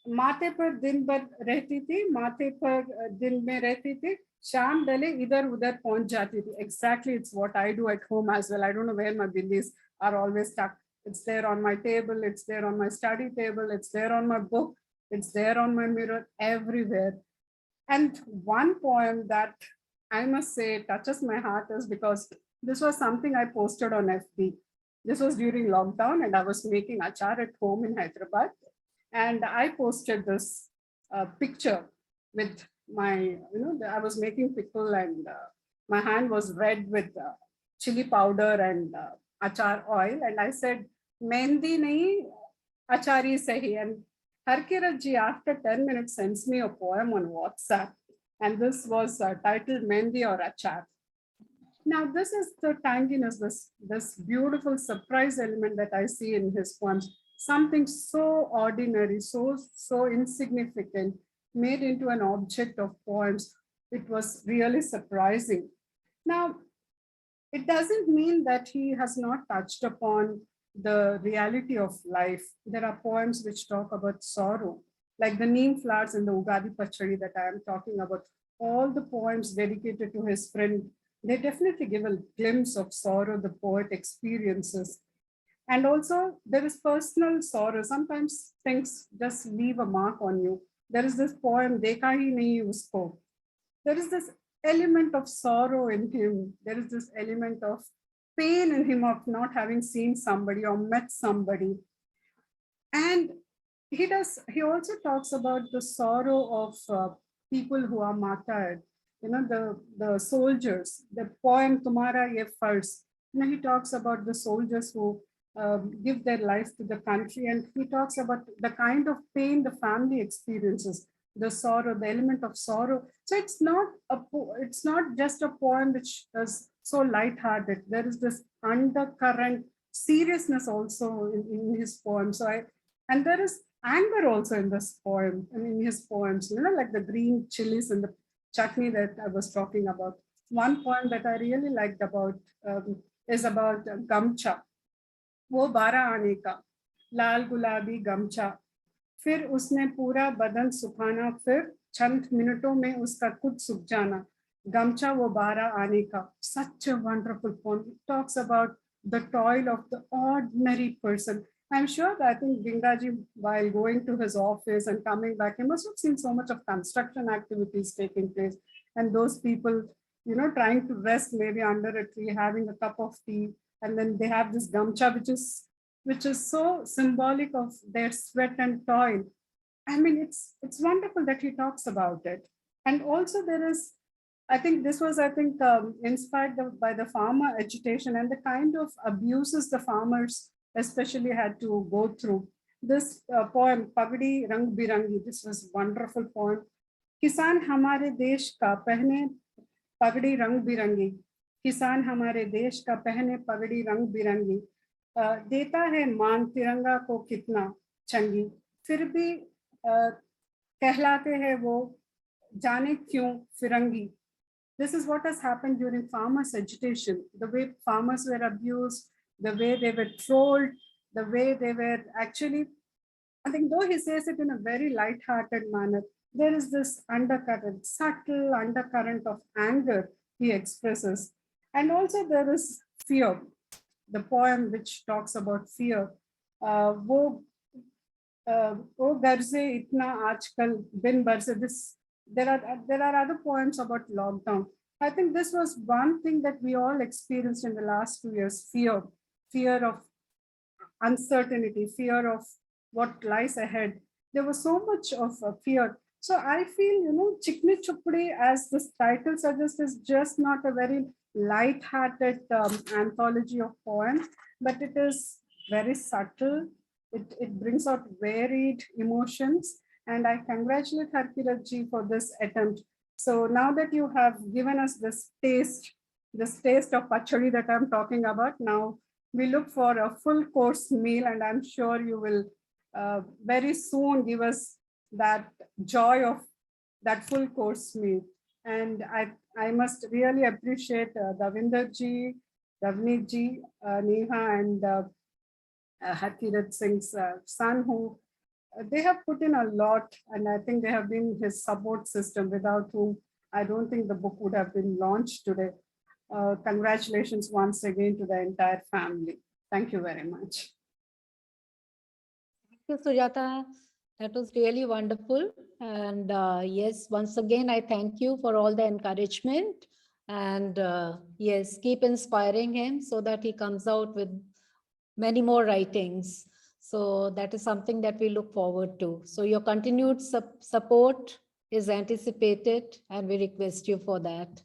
माथे पर दिन भर रहती थी, माथे पर दिन में रहती थी, शाम डले इधर उधर पहुंच जाती थी." Exactly, it's what I do at home as well. I don't know where my bindis are always stuck. It's there on my table, it's there on my study table, it's there on my book, it's there on my mirror, everywhere. And one poem that I must say touches my heart is because this was something I posted on FB. This was during lockdown and I was making achar at home in Hyderabad. And I posted this picture with my, you know, I was making pickle and my hand was red with chili powder and achar oil. And I said, Mehendi nahi, achari sahi. And Harkirat ji, after 10 minutes, sends me a poem on WhatsApp. And this was titled Mehendi or Achar. Now, this is the tanginess, this beautiful surprise element that I see in his poems. Something so ordinary, so insignificant, made into an object of poems. It was really surprising. Now, it doesn't mean that he has not touched upon the reality of life. There are poems which talk about sorrow, like the neem flowers in the Ugadi Pachadi that I am talking about. All the poems dedicated to his friend, they definitely give a glimpse of sorrow the poet experiences. And also there is personal sorrow. Sometimes things just leave a mark on you. There is this poem, Dekha Hi Nahi Usko. There is this element of sorrow in him. There is this element of pain in him of not having seen somebody or met somebody. And he also talks about the sorrow of people who are martyred, the soldiers. The poem Tumhara Ye Farz, he talks about the soldiers who give their life to the country, and he talks about the kind of pain the family experiences, the sorrow, the element of sorrow. So it's not just a poem which is so lighthearted. There is this undercurrent seriousness also in his poem. And there is anger also in this poem, in his poems, like the green chilies and the chutney that I was talking about. One poem that I really liked about is about Gamcha. वो 12 आने का लाल गुलाबी गमछा, फिर उसने पूरा बदन सुखाना, फिर चंद मिनटों में उसका खुद सूख जाना, गमछा वो 12 आने का. Such a wonderful poem. It talks about the toil of the ordinary person. I'm sure that I think Gingaji, while going to his office and coming back, he must have seen so much of construction activities taking place, and those people, trying to rest maybe under a tree, having a cup of tea, and then they have this gamcha, which is so symbolic of their sweat and toil. I mean, it's wonderful that he talks about it. And also there is, I think this was, inspired by the farmer agitation and the kind of abuses the farmers especially had to go through. This poem, Pagdi Rang Birangi, this was wonderful poem. Kisan hamare desh ka pehne pagdi rang birangi. किसान हमारे देश का पहने पगड़ी रंग बिरंगी, देता है मान तिरंगा को कितना चंगी, फिर भी कहलाते हैं वो जाने क्यों फिरंगी. This is what has happened during farmers' agitation. The way farmers were abused, the way they were trolled, the way they were actually, I think though he says it in a very light-hearted manner, there is this undercurrent, subtle undercurrent of anger he expresses. And also there is fear, the poem which talks about fear. वो घर से इतना आजकल बिन बरसे. This there are other poems about lockdown. I think this was one thing that we all experienced in the last 2 years: fear of uncertainty, fear of what lies ahead. There was so much of fear. So I feel, Chikni Chupdi, as this title suggests, is just not a very light-hearted anthology of poems, but it is very subtle. It brings out varied emotions, and I congratulate Harkirat ji for this attempt. So now that you have given us this taste of pachadi that I'm talking about, now we look for a full course meal, and I'm sure you will very soon give us that joy of that full course meal. And I must really appreciate Davinder ji, Ravneet ji, Neha, and Harkirat Singh's son, who they have put in a lot, and I think they have been his support system, without whom I don't think the book would have been launched today. Congratulations once again to the entire family. Thank you very much. Thank you, Sujata. That was really wonderful. And yes, once again, I thank you for all the encouragement. And yes, keep inspiring him so that he comes out with many more writings. So that is something that we look forward to. So your continued support is anticipated, and we request you for that.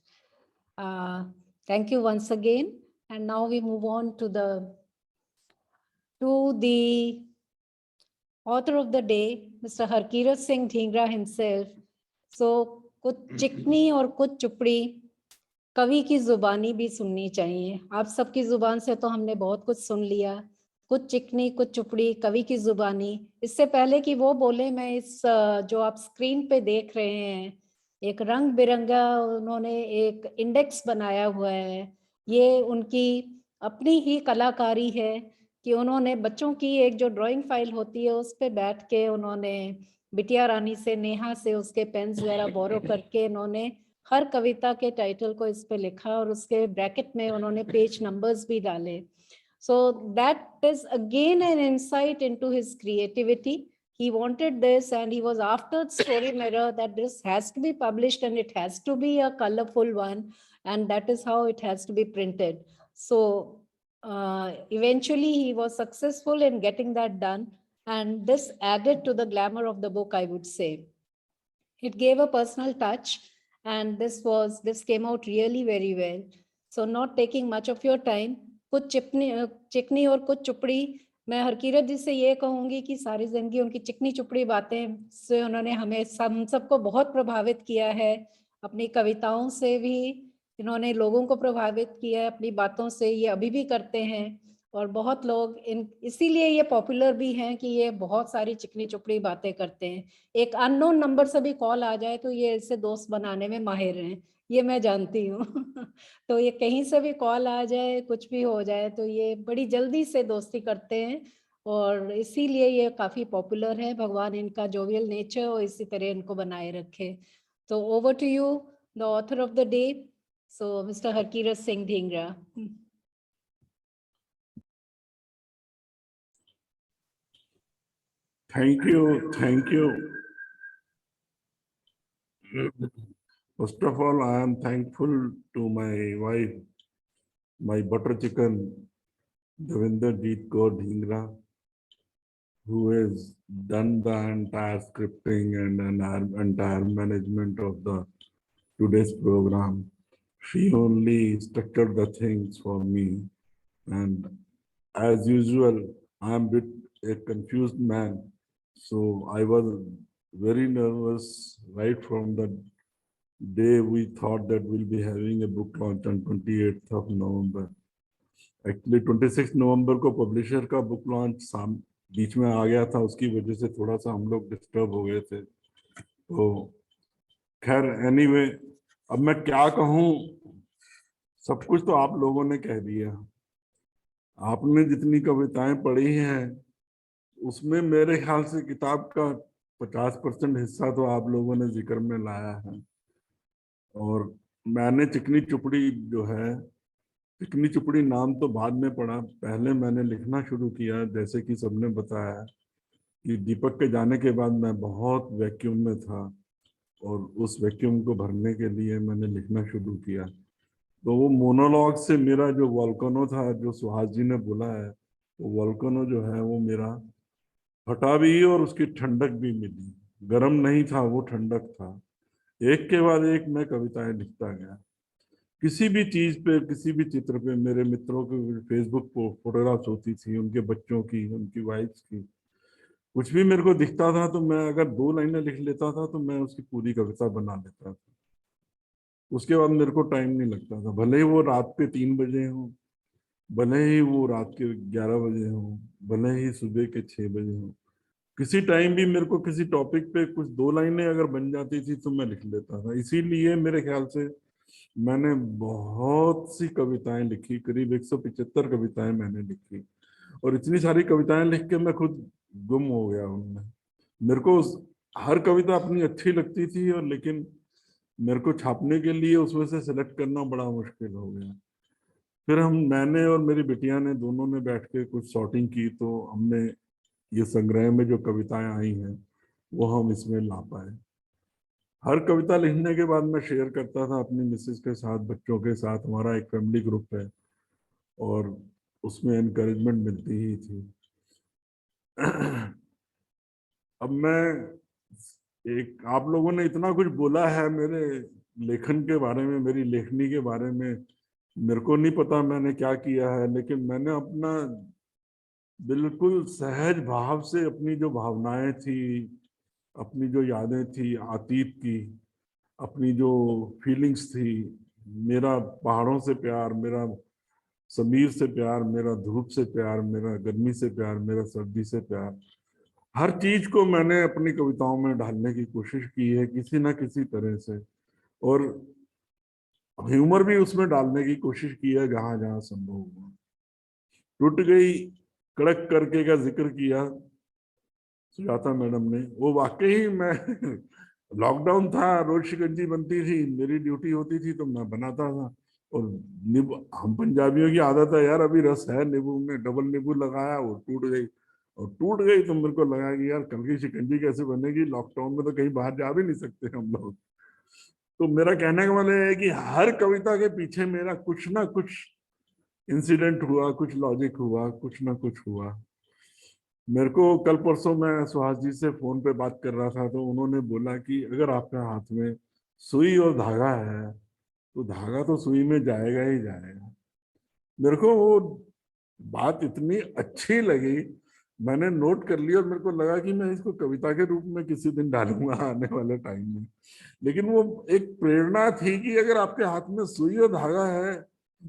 Thank you once again. And now we move on to the author of the day, Mr. Harkirat Singh Dhingra himself. So कुछ चिकनी और कुछ चुपड़ी कवि की जुबानी भी सुननी चाहिए. आप सबकी जुबान से तो हमने बहुत कुछ सुन लिया. कुछ चिकनी कुछ चुपड़ी कवि की जुबानी. इससे पहले कि वो बोले, मैं इस जो आप स्क्रीन पे देख रहे हैं, एक रंग बिरंगा उन्होंने एक इंडेक्स बनाया हुआ है. ये उनकी अपनी ही कलाकारी है कि उन्होंने बच्चों की एक जो ड्राइंग फाइल होती है उस पे बैठ के उन्होंने बिटिया रानी से, नेहा से उसके पेन्स वगैरह बोरो करके उन्होंने हर कविता के टाइटल को इस पे लिखा और उसके ब्रैकेट में उन्होंने पेज नंबर्स भी डाले. So that is again an insight into his creativity. He wanted this and he was after Story Mirror that this has to be published and it has to be a colorful one, and that is how it has to be printed. So eventually he was successful in getting that done, and this added to the glamour of the book, I would say. It gave a personal touch, and this came out really very well. So not taking much of your time, कुछ चिकनी और कुछ चुपड़ी, मैं हरकीरत जी से ये कहूंगी कि सारी जिंदगी उनकी चिकनी चुपड़ी बातें से उन्होंने हमें हम सबको बहुत प्रभावित किया है. अपनी कविताओं से भी इन्होंने लोगों को प्रभावित किया है, अपनी बातों से ये अभी भी करते हैं. और बहुत लोग इसीलिए ये पॉपुलर भी हैं कि ये बहुत सारी चिकनी चुपड़ी बातें करते हैं. एक अननोन नंबर से भी कॉल आ जाए तो ये इससे दोस्त बनाने में माहिर हैं, ये मैं जानती हूँ. तो ये कहीं से भी कॉल आ जाए, कुछ भी हो जाए, तो ये बड़ी जल्दी से दोस्ती करते हैं और इसीलिए ये काफी पॉपुलर है. भगवान इनका जोवियल नेचर और इसी तरह इनको बनाए रखे. तो over to you, the author of the day, so mister Harkirat Singh Dhingra. Thank you. Thank you. First of all, I am thankful to my wife, my butter chicken, Devinder Jeet Kaur Dhingra, who has done the entire scripting and entire management of the today's program. She only structured the things for me, and as usual, I am a bit a confused man. So I was very nervous right from the day we thought that we'll be having a book launch on 28th of November. Actually 26 नवंबर को पब्लिशर का बुक लॉन्च बीच में आ गया था, उसकी वजह से थोड़ा सा हम लोग डिस्टर्ब हो गए थे. तो खैर एनीवे, अब मैं क्या कहूँ, सब कुछ तो आप लोगों ने कह दिया. आपने जितनी कविताएं पढ़ी हैं उसमें मेरे ख्याल से किताब का 50% हिस्सा तो आप लोगों ने जिक्र में लाया है. और मैंने चिकनी चुपड़ी जो है, चिकनी चुपड़ी नाम तो बाद में पड़ा, पहले मैंने लिखना शुरू किया. जैसे कि सबने बताया कि दीपक के जाने के बाद मैं बहुत वैक्यूम में था और उस वैक्यूम को भरने के लिए मैंने लिखना शुरू किया. तो वो मोनोलॉग से मेरा जो वॉल्केनो था, जो सुहास जी ने बोला है, वो वॉल्केनो जो है वो मेरा फटा भी और उसकी ठंडक भी मिली. गर्म नहीं था, वो ठंडक था. एक के बाद एक मैं कविताएं लिखता गया. किसी भी चीज पे, किसी भी चित्र पे, मेरे मित्रों के फेसबुक पर फोटोग्राफ्स होती थी, उनके बच्चों की, उनकी वाइफ्स की, कुछ भी मेरे को दिखता था तो मैं अगर 2 लाइनें लिख लेता था तो मैं उसकी पूरी कविता बना लेता था. उसके बाद मेरे को टाइम नहीं लगता था, भले ही वो रात के 3 बजे हो, भले ही वो रात के 11 बजे हो, भले ही सुबह के 6 बजे हो. किसी टाइम भी मेरे को किसी टॉपिक पे कुछ 2 लाइनें अगर बन जाती थी तो मैं लिख लेता था. इसीलिए मेरे ख्याल से मैंने बहुत सी कविताएं लिखी, करीब 175 कविताएं मैंने लिखी. और इतनी सारी कविताएं लिख के मैं खुद गुम हो गया उनमें. मेरे को हर कविता अपनी अच्छी लगती थी, और लेकिन मेरे को छापने के लिए उसमें से सिलेक्ट करना बड़ा मुश्किल हो गया. फिर मैंने और मेरी बिटिया ने दोनों ने बैठ के कुछ सॉर्टिंग की, तो हमने ये संग्रह में जो कविताएं आई हैं वो हम इसमें ला पाए. हर कविता लिखने के बाद मैं शेयर करता था अपनी मिसेस के साथ, बच्चों के साथ. हमारा एक फैमिली ग्रुप है और उसमें एनकरेजमेंट मिलती ही थी. अब आप लोगों ने इतना कुछ बोला है मेरे लेखन के बारे में, मेरी लेखनी के बारे में. मेरे को नहीं पता मैंने क्या किया है, लेकिन मैंने अपना बिल्कुल सहज भाव से अपनी जो भावनाएं थी, अपनी जो यादें थी अतीत की, अपनी जो फीलिंग्स थी, मेरा पहाड़ों से प्यार, मेरा समीर से प्यार, मेरा धूप से प्यार, मेरा गर्मी से प्यार, मेरा सर्दी से प्यार, हर चीज को मैंने अपनी कविताओं में डालने की कोशिश की है किसी ना किसी तरह से. और ह्यूमर भी उसमें डालने की कोशिश की है जहां जहां संभव हुआ. टूट गई कड़क करके का जिक्र किया सुजाता मैडम ने, वो वाकई मैं लॉकडाउन था, रोज शिकंजी बनती थी, मेरी ड्यूटी होती थी तो मैं बनाता था। और नींबू, हम पंजाबियों की आदत है यार, अभी रस है नींबू में, डबल नींबू लगाया वो टूट गई, और टूट गई तो मेरे को लगा कि यार कल की शिकंजी कैसे बनेगी, लॉकडाउन में तो कहीं बाहर जा भी नहीं सकते हम लोग। तो मेरा कहने का मतलब है कि हर कविता के पीछे मेरा कुछ ना कुछ इंसिडेंट हुआ, कुछ लॉजिक हुआ, कुछ ना कुछ हुआ। मेरे को कल परसों मैं सुहास जी से फोन पे बात कर रहा था, तो उन्होंने बोला कि अगर आपके हाथ में सुई और धागा है तो धागा तो सुई में जाएगा ही जाएगा। मेरे को वो बात इतनी अच्छी लगी, मैंने नोट कर लिया और मेरे को लगा कि मैं इसको कविता के रूप में किसी दिन डालूंगा आने वाले टाइम में। लेकिन वो एक प्रेरणा थी कि अगर आपके हाथ में सुई और धागा है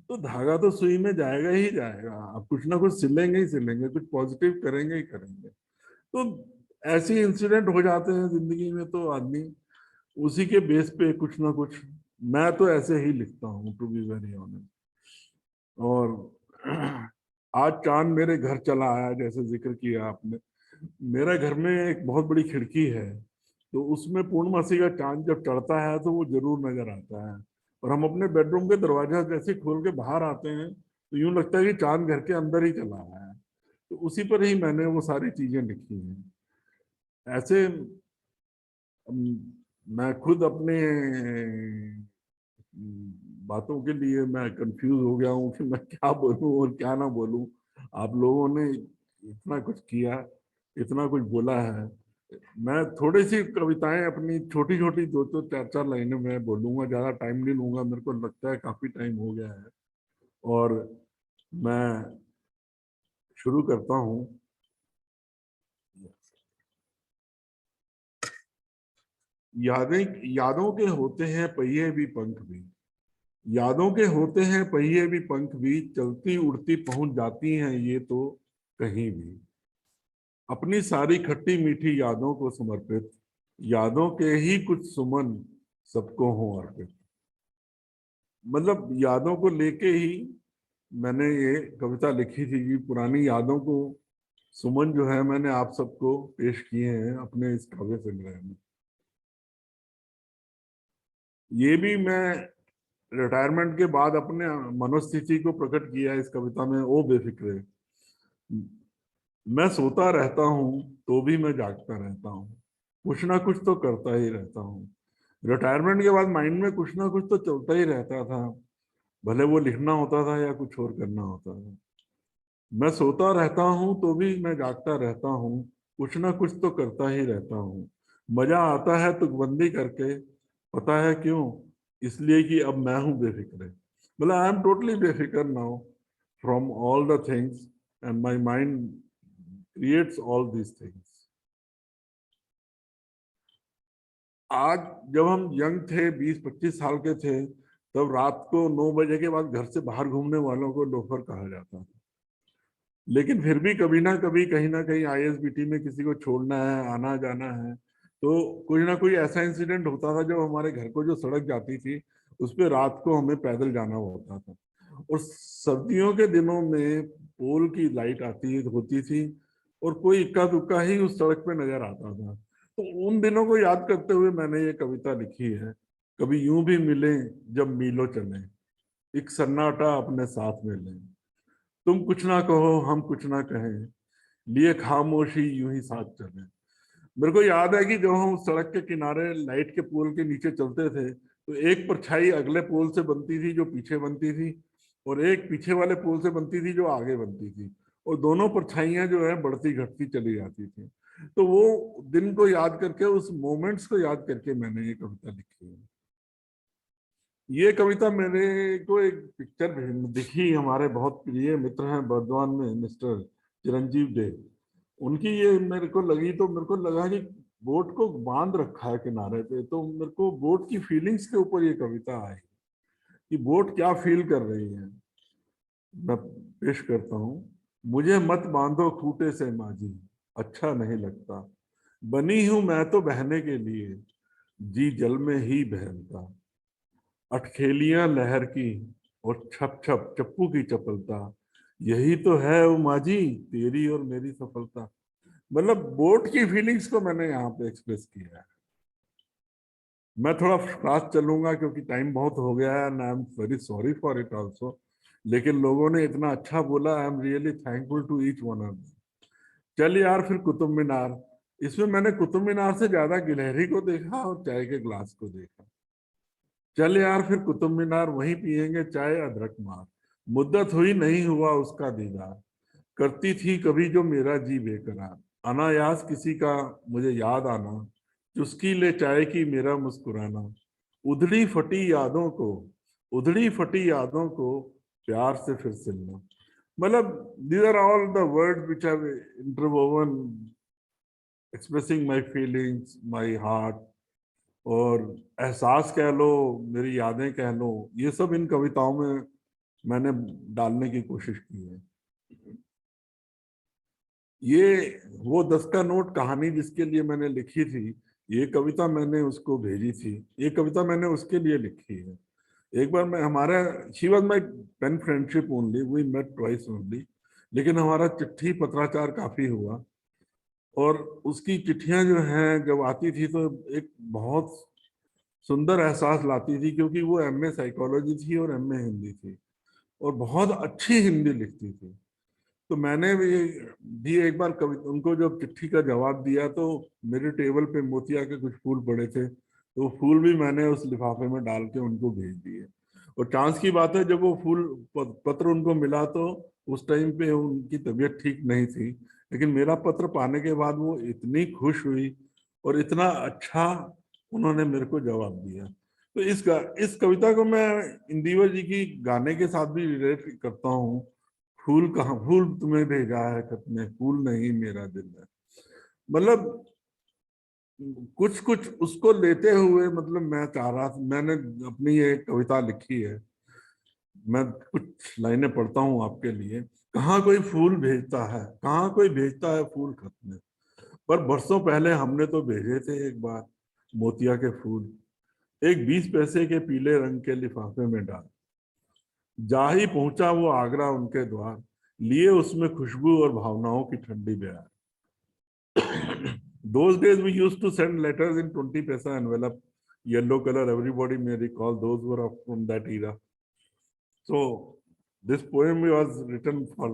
तो धागा तो सुई में जाएगा ही जाएगा, आप कुछ ना कुछ सिलेंगे ही सिलेंगे, कुछ पॉजिटिव करेंगे ही करेंगे। तो ऐसे इंसिडेंट हो जाते हैं जिंदगी में, तो आदमी उसी के बेस पे कुछ ना कुछ, मैं तो ऐसे ही लिखता हूँ टू बी वेरी ऑनेस्ट। और आज चांद मेरे घर चला आया, जैसे जिक्र किया आपने, मेरे घर में एक बहुत बड़ी खिड़की है, तो उसमें पूर्णमासी का चांद जब चढ़ता है तो वो जरूर नजर आता है। और हम अपने बेडरूम के दरवाजा जैसे खोल के बाहर आते हैं तो यूं लगता है कि चांद घर के अंदर ही चला आया है। तो उसी पर ही मैंने वो सारी चीजें लिखी हैं। ऐसे मैं खुद अपने बातों के लिए मैं कंफ्यूज हो गया हूँ कि मैं क्या बोलूं और क्या ना बोलूं। आप लोगों ने इतना कुछ किया, इतना कुछ बोला है, मैं थोड़ी सी कविताएं अपनी छोटी छोटी 2-2 4-4 लाइनें में बोलूंगा, ज्यादा टाइम नहीं लूंगा, मेरे को लगता है काफी टाइम हो गया है। और मैं शुरू करता हूँ। यादों के होते हैं पहिए भी पंख भी, यादों के होते हैं पहिए भी पंख भी, चलती उड़ती पहुंच जाती हैं ये तो कहीं भी। अपनी सारी खट्टी मीठी यादों को समर्पित, यादों के ही कुछ सुमन सबको हों अर्पित। मतलब यादों को लेके ही मैंने ये कविता लिखी थी कि पुरानी यादों को सुमन जो है मैंने आप सबको पेश किए हैं अपने इस काव्य संग्रह में। ये भी मैं रिटायरमेंट के बाद अपने मनोस्थिति को प्रकट किया है इस कविता में। ओ बेफिक्रे, मैं सोता रहता हूँ तो भी मैं जागता रहता हूँ, कुछ ना कुछ तो करता ही रहता हूँ। रिटायरमेंट के बाद माइंड में कुछ ना कुछ तो चलता ही रहता था, भले वो लिखना होता था या कुछ और करना होता था। मैं सोता रहता हूँ तो भी मैं जागता रहता हूँ, कुछ ना कुछ तो करता ही रहता हूँ। मजा आता है तुकबंदी करके, पता है क्यों? इसलिए कि अब मैं हूँ बेफिक्र। मतलब आई एम टोटली बेफिक्र now from all the things and my mind creates all these things. आज जब हम यंग थे, 20-25 साल के थे, तब रात को 9 बजे के बाद घर से बाहर घूमने वालों को लोफर कहा जाता था। लेकिन फिर भी कभी ना कहीं आईएसबीटी में किसी को छोड़ना है, आना जाना है, तो कोई ना कोई ऐसा इंसिडेंट होता था जब हमारे घर को जो सड़क जाती थी उस पर रात को हमें पैदल जाना होता था। और सर्दियों के दिनों में पोल की लाइट आती होती थी और कोई इक्का दुक्का ही उस सड़क पे नजर आता था। तो उन दिनों को याद करते हुए मैंने ये कविता लिखी है। कभी यूं भी मिले जब मीलों चले, एक सन्नाटा अपने साथ में लें, तुम कुछ ना कहो हम कुछ ना कहें, लिए खामोशी यूं ही साथ चले। मेरे को याद है कि जब हम सड़क के किनारे लाइट के पोल के नीचे चलते थे तो एक परछाई अगले पोल से बनती थी जो पीछे बनती थी, और एक पीछे वाले पोल से बनती थी जो आगे बनती थी, और दोनों परछाइयां जो है बढ़ती घटती चली जाती थी। तो वो दिन को याद करके, उस मोमेंट्स को याद करके मैंने ये कविता लिखी है। ये कविता मेरे को एक पिक्चर दिखी, हमारे बहुत प्रिय मित्र हैं बर्दवान में मिस्टर चिरंजीव डे, उनकी ये मेरे को लगी, तो मेरे को लगा कि बोट को बांध रखा है किनारे पे, तो मेरे को बोट की फीलिंग्स के ऊपर ये कविता आई कि बोट क्या फील कर रही है। मैं पेश करता हूँ। मुझे मत बांधो खूंटे से माझी, अच्छा नहीं लगता, बनी हूं मैं तो बहने के लिए, जी जल में ही बहलता। अटखेलियां लहर की और छप छप चप्पू की चपलता, यही तो है उमा जी तेरी और मेरी सफलता। मतलब बोट की फीलिंग्स को मैंने यहाँ पे एक्सप्रेस किया है। मैं थोड़ा फास्ट चलूंगा क्योंकि टाइम बहुत हो गया है and I am very sorry for it also. लेकिन लोगों ने इतना अच्छा बोला, I am really thankful to each one of them. चल यार फिर कुतुब मीनार। इसमें मैंने कुतुब मीनार से ज्यादा गिलहरी को देखा और चाय के ग्लास को देखा। चल यार फिर कुतुब मीनार, वहीं पियेंगे चाय अदरक मार। मुद्दत हुई नहीं हुआ उसका दीदार, करती थी कभी जो मेरा जी बेकरार। अनायास किसी का मुझे याद आना, चुस्की ले चाय की मेरा मुस्कुराना। उधड़ी फटी यादों को, उधड़ी फटी यादों को प्यार से फिर सिलना। मतलब these are all the words which have interwoven expressing my feelings, my heart, और एहसास कह लो, मेरी यादें कह लो, ये सब इन कविताओं में मैंने डालने की कोशिश की है। ये वो 10 का नोट कहानी जिसके लिए मैंने लिखी थी, ये कविता मैंने उसको भेजी थी, ये कविता मैंने उसके लिए लिखी है। एक बार मैं हमारा she was my pen friendship only, we met twice only, लेकिन हमारा चिट्ठी पत्राचार काफी हुआ। और उसकी चिट्ठियां जो हैं जब आती थी तो एक बहुत सुंदर एहसास लाती थी, क्योंकि वो एमए साइकोलॉजी थी और एमए हिंदी थी और बहुत अच्छी हिंदी लिखती थी। तो मैंने भी एक बार कवि उनको जब चिट्ठी का जवाब दिया तो मेरे टेबल पे मोतिया के कुछ फूल पड़े थे, तो वो फूल भी मैंने उस लिफाफे में डाल के उनको भेज दिए। और चांस की बात है जब वो फूल पत्र उनको मिला तो उस टाइम पे उनकी तबीयत ठीक नहीं थी, लेकिन मेरा पत्र पाने के बाद वो इतनी खुश हुई और इतना अच्छा उन्होंने मेरे को जवाब दिया। तो इस कविता को मैं इंदिवर जी की गाने के साथ भी रिलेट करता हूँ। फूल कहाँ, फूल तुम्हें भेजा है खत में, फूल नहीं मेरा दिल है। मतलब कुछ कुछ उसको लेते हुए, मतलब मैं चाह रहा, मैंने अपनी ये कविता लिखी है। मैं कुछ लाइनें पढ़ता हूँ आपके लिए। कहाँ कोई फूल भेजता है, कहाँ कोई भेजता है फूल खत में, पर बरसों पहले हमने तो भेजे थे एक बार मोतिया के फूल, एक 20 पैसे के पीले रंग के लिफाफे में डाल। जा ही पहुंचा वो आगरा उनके द्वार, लिए उसमें खुशबू और भावनाओं की ठंडी बयार। Those days we used to send letters in 20 paisa envelope, yellow color. Everybody may recall, those were from that era. So this poem was written for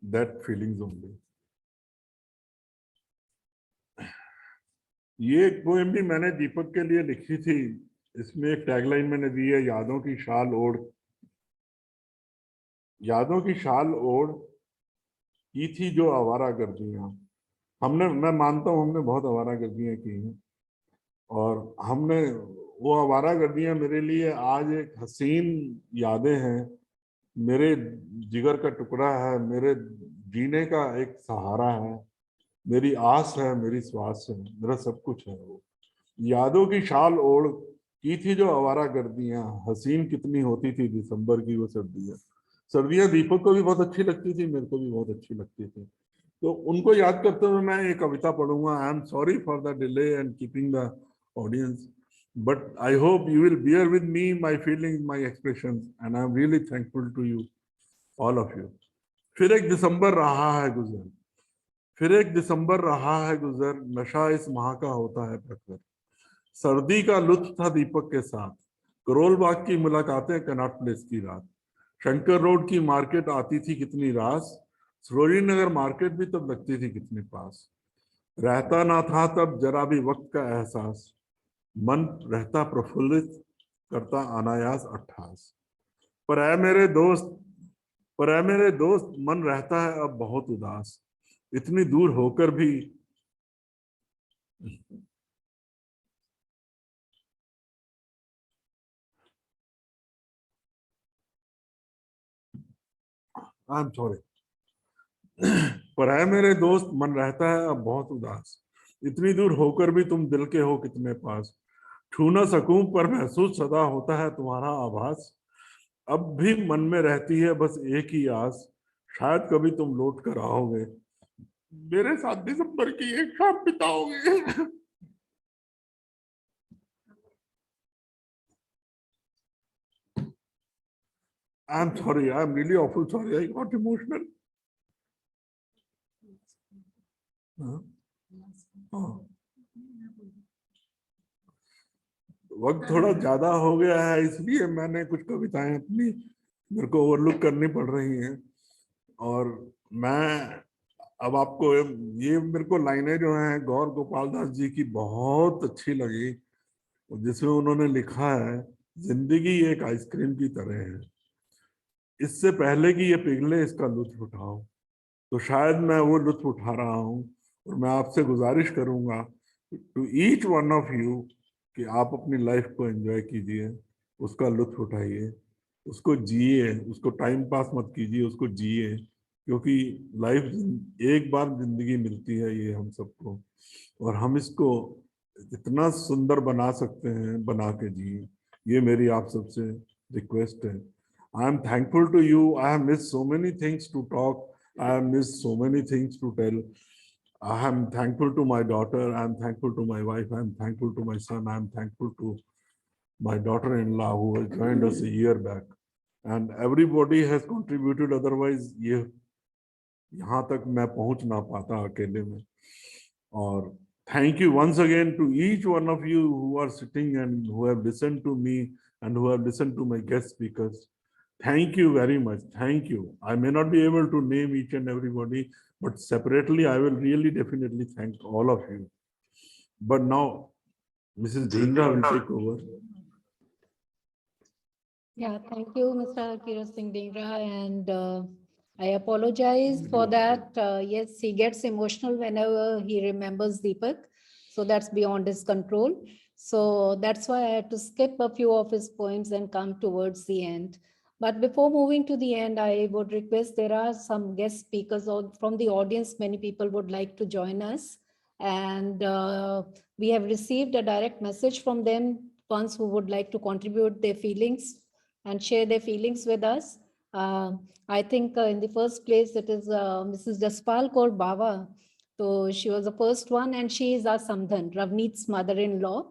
that feelings only. ये पोएम भी मैंने दीपक के लिए लिखी थी। इसमें एक टैगलाइन मैंने दी है, यादों की शाल ओढ़, यादों की शाल ओढ़ की थी जो आवारा गर्दियां। हमने, मैं मानता हूँ हमने बहुत आवारा गर्दियां की हैं, और हमने वो आवारा गर्दियां मेरे लिए आज एक हसीन यादें हैं, मेरे जिगर का टुकड़ा है, मेरे जीने का एक सहारा है, मेरी आस है, मेरी श्वास है, मेरा सब कुछ है वो। यादों की शाल ओढ़ की थी जो आवारा गर्दियां, हसीन कितनी होती थी दिसंबर की वो सर्दियां। सर्दियां दीपक को भी बहुत अच्छी लगती थी, मेरे को भी बहुत अच्छी लगती थी। तो उनको याद करते हुए मैं एक कविता पढ़ूंगा। I am sorry for the delay and keeping the audience, but I hope you will bear with me my feelings, my expressions, and I am really thankful to you, all of you. फिर एक दिसंबर रहा है गुजर, फिर एक दिसंबर रहा है गुजर, नशा इस माह का होता है प्रखर। सर्दी का लुत्फ था दीपक के साथ, करोल बाग की मुलाकातें, कनॉट प्लेस की रात, शंकर रोड की मार्केट आती थी कितनी रास, सरोजिनी नगर मार्केट भी तब लगती थी कितने पास। रहता ना था तब जरा भी वक्त का एहसास, मन रहता प्रफुल्लित, करता अनायास अट्ठास। पर ऐ मेरे दोस्त, पर ऐ मेरे दोस्त, मन रहता है अब बहुत उदास, इतनी दूर होकर भी। आई एम सॉरी। पर है मेरे दोस्त, मन रहता है अब बहुत उदास, इतनी दूर होकर भी तुम दिल के हो कितने पास। छू न सकूं पर महसूस सदा होता है तुम्हारा आभास, अब भी मन में रहती है बस एक ही आस, शायद कभी तुम लौट कर आओगे, मेरे साथ दिसंबर की एक शाम बिताओगे। I'm sorry. I'm really awful sorry. I got emotional. हाँ, हाँ। वक्त थोड़ा ज्यादा हो गया है, इसलिए मैंने कुछ कविताएं अपनी मेरे को ओवरलुक करनी पड़ रही हैं। और मैं अब आपको ये मेरे को लाइनें जो हैं गौर गोपाल दास जी की बहुत अच्छी लगी, जिसमें उन्होंने लिखा है, जिंदगी एक आइसक्रीम की तरह है, इससे पहले कि ये पिघले इसका लुत्फ उठाओ। तो शायद मैं वो लुत्फ उठा रहा हूँ, और मैं आपसे गुजारिश करूंगा to each one of you कि आप अपनी लाइफ को एंजॉय कीजिए, उसका लुत्फ उठाइए, उसको जिए, उसको टाइम पास मत कीजिए, उसको जिए, क्योंकि लाइफ एक बार जिंदगी मिलती है ये हम सबको, और हम इसको इतना सुंदर बना सकते हैं, बना के जिए। ये मेरी आप सबसे रिक्वेस्ट है। I am thankful to you. I have miss so many things to talk. I have missed so many things to tell. I am thankful to my daughter. I am thankful to my wife. I am thankful to my son. I am thankful to my daughter-in-law who has joined us a year back. And everybody has contributed. Otherwise, ये यहाँ तक मैं पहुँच ना पाता अकेले में. और thank you once again to each one of you who are sitting and who have listened to me and who have listened to my guest speakers. Thank you very much. Thank you. I may not be able to name each and everybody, but separately, I will really definitely thank all of you. But now, Mrs. Dhingra will take over. Yeah, thank you, Mr. Kirat Singh Dhingra, and I apologize for that. Yes, he gets emotional whenever he remembers Deepak, so that's beyond his control. So that's why I had to skip a few of his poems and come towards the end. But before moving to the end, I would request, there are some guest speakers from the audience. Many people would like to join us. And we have received a direct message from them, ones who would like to contribute their feelings and share their feelings with us. I think in the first place, it is Mrs. Jaspal Kaur Bawa. So she was the first one, and she is our Samdhan, Ravneet's mother-in-law.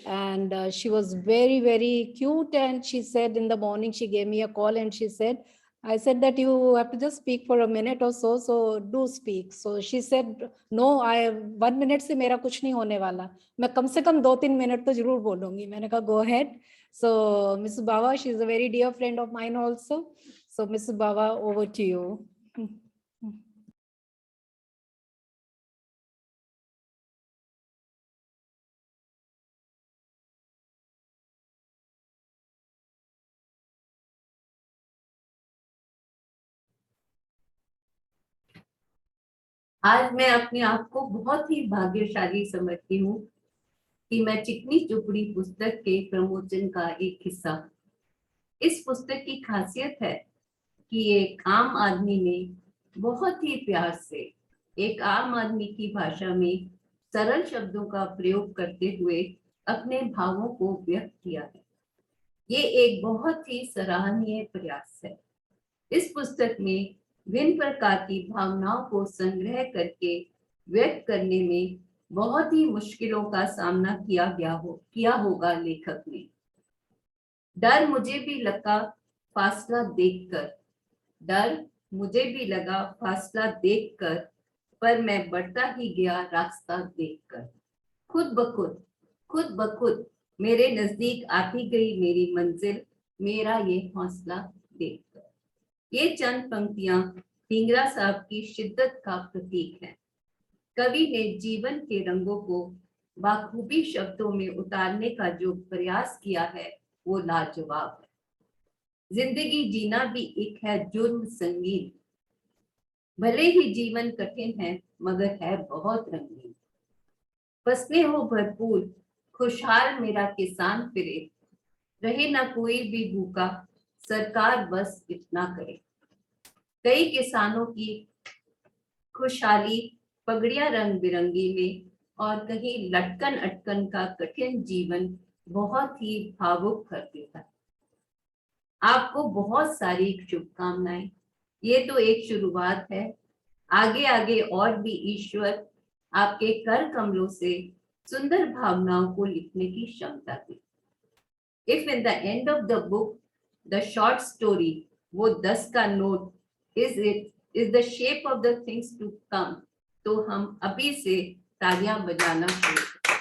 And she was very, very cute. And she said in the morning, she gave me a call and she said, I said that you have to just speak for a minute or so, so do speak. So she said, no, 1 minute से मेरा कुछ नहीं होने वाला, मैं कम से कम 2-3 मिनट तो जरूर बोलूंगी. मैंने कहा go ahead. So Mrs. Bawa, she is a very dear friend of mine also. So Mrs. Bawa, over to you. आज मैं अपने आप को बहुत ही भाग्यशाली समझती हूँ कि मैं चिकनी चुपड़ी पुस्तक के प्रमोचन का एक हिस्सा हूँ। इस पुस्तक की खासियत है कि एक आम आदमी ने बहुत ही प्यार से एक आम आदमी की भाषा में सरल शब्दों का प्रयोग करते हुए अपने भावों को व्यक्त किया है। ये एक बहुत ही सराहनीय प्रयास है। इस पुस्तक में भिन्न प्रकार की भावनाओं को संग्रह करके व्यक्त करने में बहुत ही मुश्किलों का सामना किया होगा लेखक ने। डर मुझे भी लगा फासला देखकर, पर मैं बढ़ता ही गया रास्ता देखकर। खुद ब खुद मेरे नजदीक आती गई मेरी मंजिल, मेरा ये हौसला देखकर। ये चंद पंक्तियां ढींगरा साहब की शिद्दत का प्रतीक है। कवि ने जीवन के रंगों को बाखूबी शब्दों में उतारने का जो प्रयास किया है वो लाजवाब है। जिंदगी जीना भी एक है जुर्म संगीन, भले ही जीवन कठिन है मगर है बहुत रंगीन। फसलें हो भरपूर खुशहाल मेरा किसान फिरे, रहे ना कोई भी भूखा सरकार बस इतना करे। कई किसानों की खुशहाली पगड़ियां रंग बिरंगी में, और कहीं लटकन अटकन का कठिन जीवन बहुत ही भावुक कर देता है। आपको बहुत सारी शुभकामनाएं। ये तो एक शुरुआत है, आगे आगे और भी ईश्वर आपके कर कमलों से सुंदर भावनाओं को लिखने की क्षमता दी। If in the end of the book, the short story वो 10 का note is the shape of the things to come. तो हम अभी से तालियां बजाना शुरू करें।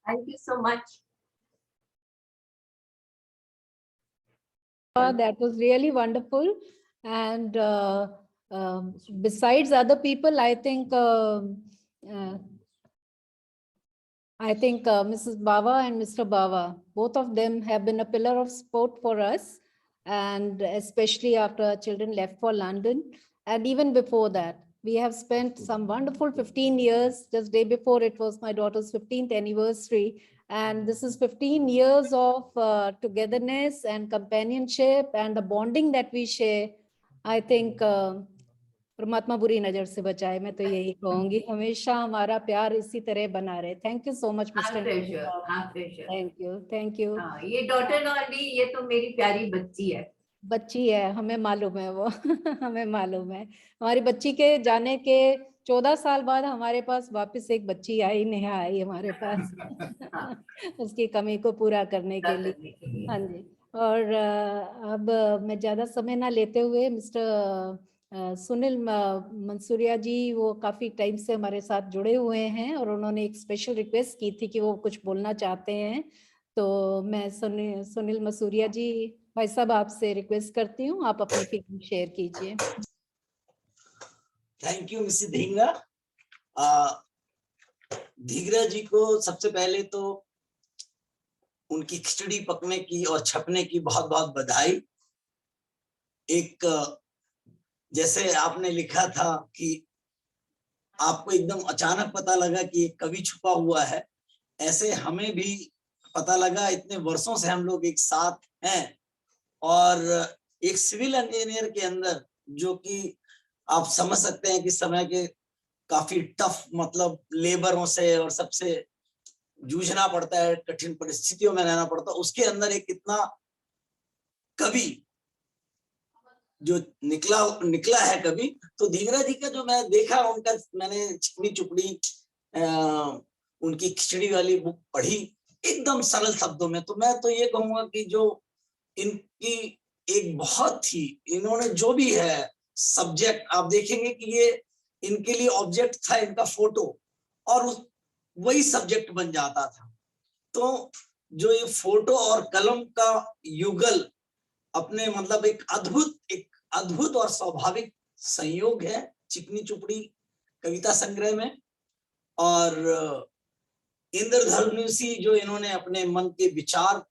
Thank you so much. That was really wonderful. And besides other people, I think Mrs. Bawa and Mr. Bawa, both of them have been a pillar of support for us, and especially after our children left for London. And even before that, we have spent some wonderful 15 years. Just day before, it was my daughter's 15th anniversary. And this is 15 years of togetherness and companionship and the bonding that we share. I think परमात्मा बुरी नजर से बचाए, मैं तो यही कहूंगी, हमेशा हमारा प्यार इसी तरह बना रहे। Thank you so much mister. Thank you. हाँ, ये डॉटर नॉली, ये तो मेरी प्यारी बच्ची है। बच्ची है, हमें मालूम है वो हमें मालूम है। हमारी बच्ची के जाने के 14 साल बाद हमारे पास वापस एक बच्ची आई, नेहा आई हमारे पास उसकी कमी को पूरा करने के लिए। हाँ जी। और अब मैं ज्यादा समय ना लेते हुए मिस्टर सुनील मंसूरिया जी, वो काफी टाइम से हमारे साथ जुड़े हुए हैं और उन्होंने एक स्पेशल रिक्वेस्ट की थी कि वो कुछ बोलना चाहते हैं। तो मैं सुनील मंसूरिया जी, भाई साहब, आपसे रिक्वेस्ट करती हूँ, आप अपनी फीलिंग शेयर कीजिए। Thank you Mrs Dhingra. Dhingra ji को सबसे पहले तो उनकी खिचड़ी पकने की और छपने की बहुत बहुत बधाई। एक जैसे आपने लिखा था कि आपको एकदम अचानक पता लगा कि एक कवि छुपा हुआ है, ऐसे हमें भी पता लगा। इतने वर्षों से हम लोग एक साथ हैं और एक सिविल इंजीनियर के अंदर, जो कि आप समझ सकते हैं कि समय के काफी टफ, मतलब लेबरों से और सबसे जूझना पड़ता है, कठिन परिस्थितियों में रहना पड़ता है, उसके अंदर एक इतना कवि जो निकला है कवि। तो धींगरा जी का जो मैं देखा, उनका मैंने चिकनी चुपड़ी उनकी खिचड़ी वाली बुक पढ़ी एकदम सरल शब्दों में। तो मैं तो ये कहूंगा कि जो इनकी एक बहुत ही, इन्होंने जो भी है सब्जेक्ट, आप देखेंगे कि ये इनके लिए ऑब्जेक्ट था इनका फोटो, और वही सब्जेक्ट बन जाता था। तो जो ये फोटो और कलम का युगल अपने, मतलब एक अद्भुत और स्वाभाविक संयोग है चिकनी चुपड़ी कविता संग्रह में। और इंद्रधनुषी जो इन्होंने अपने मन के विचार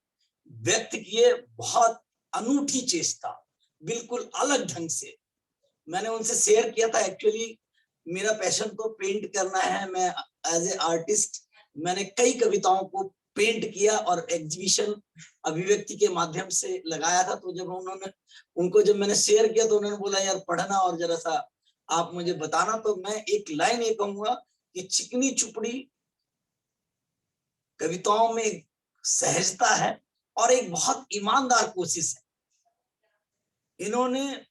व्यक्त किए, बहुत अनूठी चेष्टा, बिल्कुल अलग ढंग से। मैंने उनसे शेयर किया था, एक्चुअली मेरा पैशन तो पेंट करना है। मैं एज ए आर्टिस्ट मैंने कई कविताओं को पेंट किया और एग्जीबिशन अभिव्यक्ति के माध्यम से लगाया था। तो जब मैंने शेयर किया तो उन्होंने बोला, यार पढ़ना और जरा सा आप मुझे बताना। तो मैं एक लाइन ये कहूंगा कि चिकनी चुपड़ी कविताओं में सहजता है और एक बहुत ईमानदार कोशिश है। इन्होंने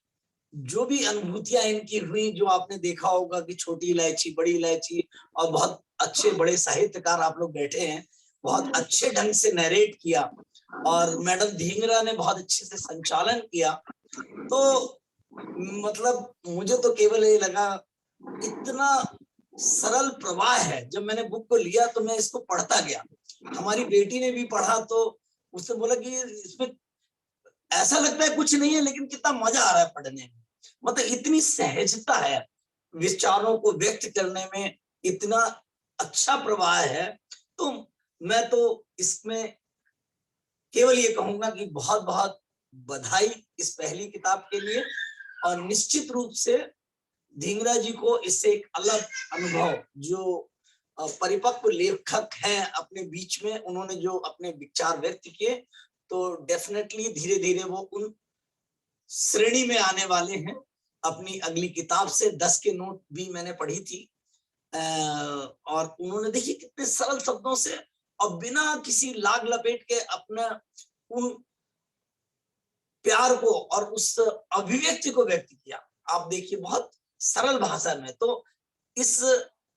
जो भी अनुभूतियां इनकी हुई, जो आपने देखा होगा कि छोटी इलायची, बड़ी इलायची, और बहुत अच्छे बड़े साहित्यकार आप लोग बैठे हैं, बहुत अच्छे ढंग से नरेट किया और मैडम धींगरा ने बहुत अच्छे से संचालन किया। तो मतलब मुझे तो केवल ये लगा, इतना सरल प्रवाह है। जब मैंने बुक को लिया तो मैं इसको पढ़ता गया। हमारी बेटी ने भी पढ़ा तो उसने बोला कि इसमें ऐसा लगता है कुछ नहीं है, लेकिन कितना मजा आ रहा है पढ़ने में। मतलब इतनी सहजता है विचारों को व्यक्त करने में, इतना अच्छा प्रवाह है। तो मैं तो इसमें केवल ये कहूंगा कि बहुत बहुत बधाई इस पहली किताब के लिए। और निश्चित रूप से धींगरा जी को इससे एक अलग अनुभव, जो परिपक्व लेखक हैं अपने बीच में, उन्होंने जो अपने विचार व्यक्त किए, तो डेफिनेटली धीरे धीरे वो उन श्रेणी में आने वाले हैं। अपनी अगली किताब से 10 के नोट भी मैंने पढ़ी थी और उन्होंने देखिए कितने सरल शब्दों से और बिना किसी लाग लपेट के अपना उन प्यार को और उस अभिव्यक्ति को व्यक्त किया। आप देखिए बहुत सरल भाषा में। तो इस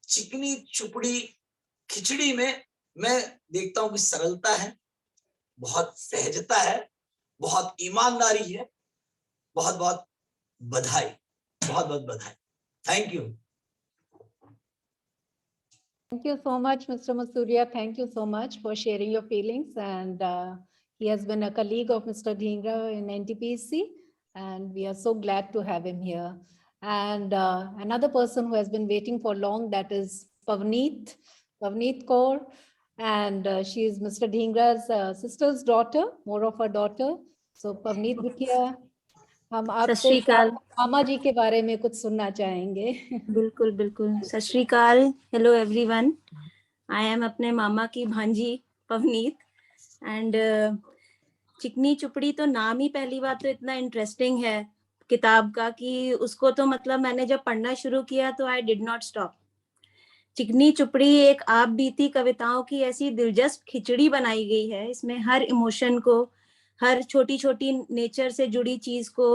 चिकनी चुपड़ी खिचड़ी में मैं देखता हूं कि सरलता है, बहुत सहजता है, बहुत ईमानदारी है। बहुत बहुत बधाई, बहुत बहुत बधाई। Thank you. Thank you so much, Mr. Masuria. Thank you so much for sharing your feelings. And he has been a colleague of Mr. Dhingra in NTPC, and we are so glad to have him here. And another person who has been waiting for long, that is Pavneet Kaur. And she is Mr. Dhingra's sister's daughter, more of her daughter. So Pavneet Bhutia, हम सत आपसे श्री अकाल। मामा जी के बारे में कुछ सुनना चाहेंगे। बिल्कुल बिल्कुल। सत श्री अकाल। Hello everyone. आई एम अपने मामा की भांजी पवनीत एंड चिकनी चुपड़ी तो नाम ही पहली बात तो इतना इंटरेस्टिंग है किताब का कि उसको तो मतलब मैंने जब पढ़ना शुरू किया तो आई डिड नॉट स्टॉप। चिकनी चुपड़ी एक आप बीती कविताओं की ऐसी दिलचस्प खिचड़ी बनाई गई है। इसमें हर इमोशन को, हर छोटी छोटी नेचर से जुड़ी चीज को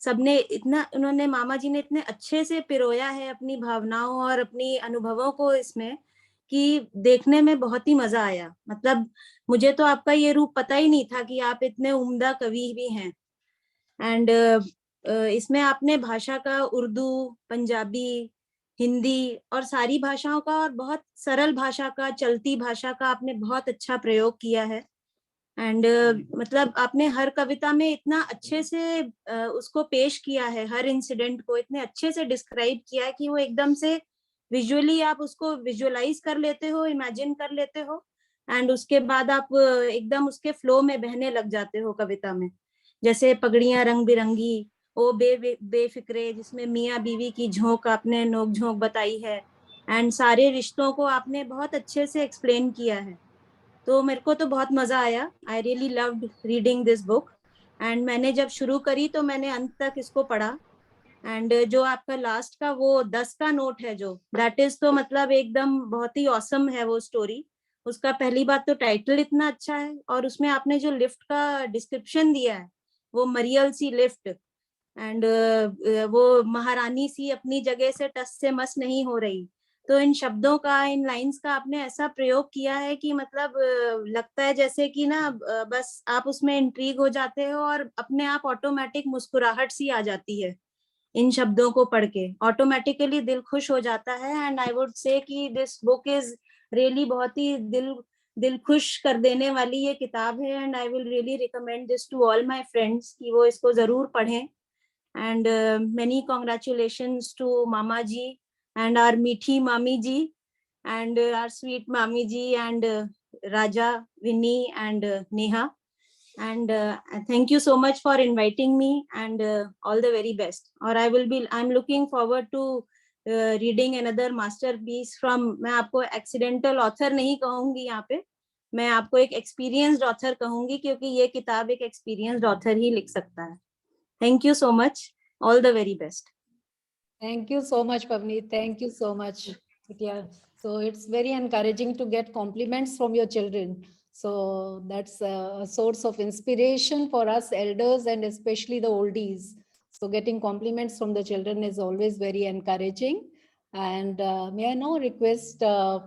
सबने इतना, उन्होंने मामा जी ने इतने अच्छे से पिरोया है अपनी भावनाओं और अपनी अनुभवों को इसमें कि देखने में बहुत ही मजा आया। मतलब मुझे तो आपका ये रूप पता ही नहीं था कि आप इतने उम्दा कवि भी हैं। एंड इसमें आपने भाषा का उर्दू, पंजाबी, हिंदी और सारी भाषाओं का और बहुत सरल भाषा का, चलती भाषा का आपने बहुत अच्छा प्रयोग किया है। एंड मतलब आपने हर कविता में इतना अच्छे से उसको पेश किया है, हर इंसिडेंट को इतने अच्छे से डिस्क्राइब किया है कि वो एकदम से विजुअली आप उसको विजुअलाइज कर लेते हो, इमेजिन कर लेते हो एंड उसके बाद आप एकदम उसके फ्लो में बहने लग जाते हो कविता में। जैसे पगड़ियां रंग बिरंगी, ओ बेफिक्रे, जिसमें मियाँ बीवी की झोंक आपने नोक झोंक बताई है एंड सारे रिश्तों को आपने बहुत अच्छे से एक्सप्लेन किया है। तो मेरे को तो बहुत मजा आया। I really loved reading this book and मैंने जब शुरू करी तो मैंने अंत तक इसको पढ़ा। एंड जो आपका लास्ट का वो 10 का नोट है जो, दैट इज तो मतलब एकदम बहुत ही ऑसम है वो स्टोरी। उसका पहली बात तो टाइटल इतना अच्छा है और उसमें आपने जो लिफ्ट का डिस्क्रिप्शन दिया है, वो मरियल सी लिफ्ट एंड वो महारानी सी अपनी जगह से टस से मस नहीं हो रही। तो इन शब्दों का, इन लाइंस का आपने ऐसा प्रयोग किया है कि मतलब लगता है जैसे कि ना बस आप उसमें इंट्रीग हो जाते हो और अपने आप ऑटोमेटिक मुस्कुराहट सी आ जाती है इन शब्दों को पढ़ के, ऑटोमेटिकली दिल खुश हो जाता है। एंड आई वुड से कि दिस बुक इज रियली बहुत ही दिल खुश कर देने वाली ये किताब है and I will really recommend this to all my friends कि वो इसको जरूर पढ़ें। And many congratulations to mama ji and our meethi mami ji and our sweet mami ji and Raja, Vinny and Neha, and thank you so much for inviting me and all the very best. Or I'm looking forward to reading another masterpiece from, मैं आपको accidental author नहीं कहूंगी यहाँ पे, मैं आपको एक experienced author कहूंगी क्योंकि ये किताब एक experienced author ही लिख सकता है। Thank you so much, all the very best. Thank you so much, Pavneet. Thank you so much. Yeah. So it's very encouraging to get compliments from your children. So that's a source of inspiration for us elders and especially the oldies. So getting compliments from the children is always very encouraging. And may I now request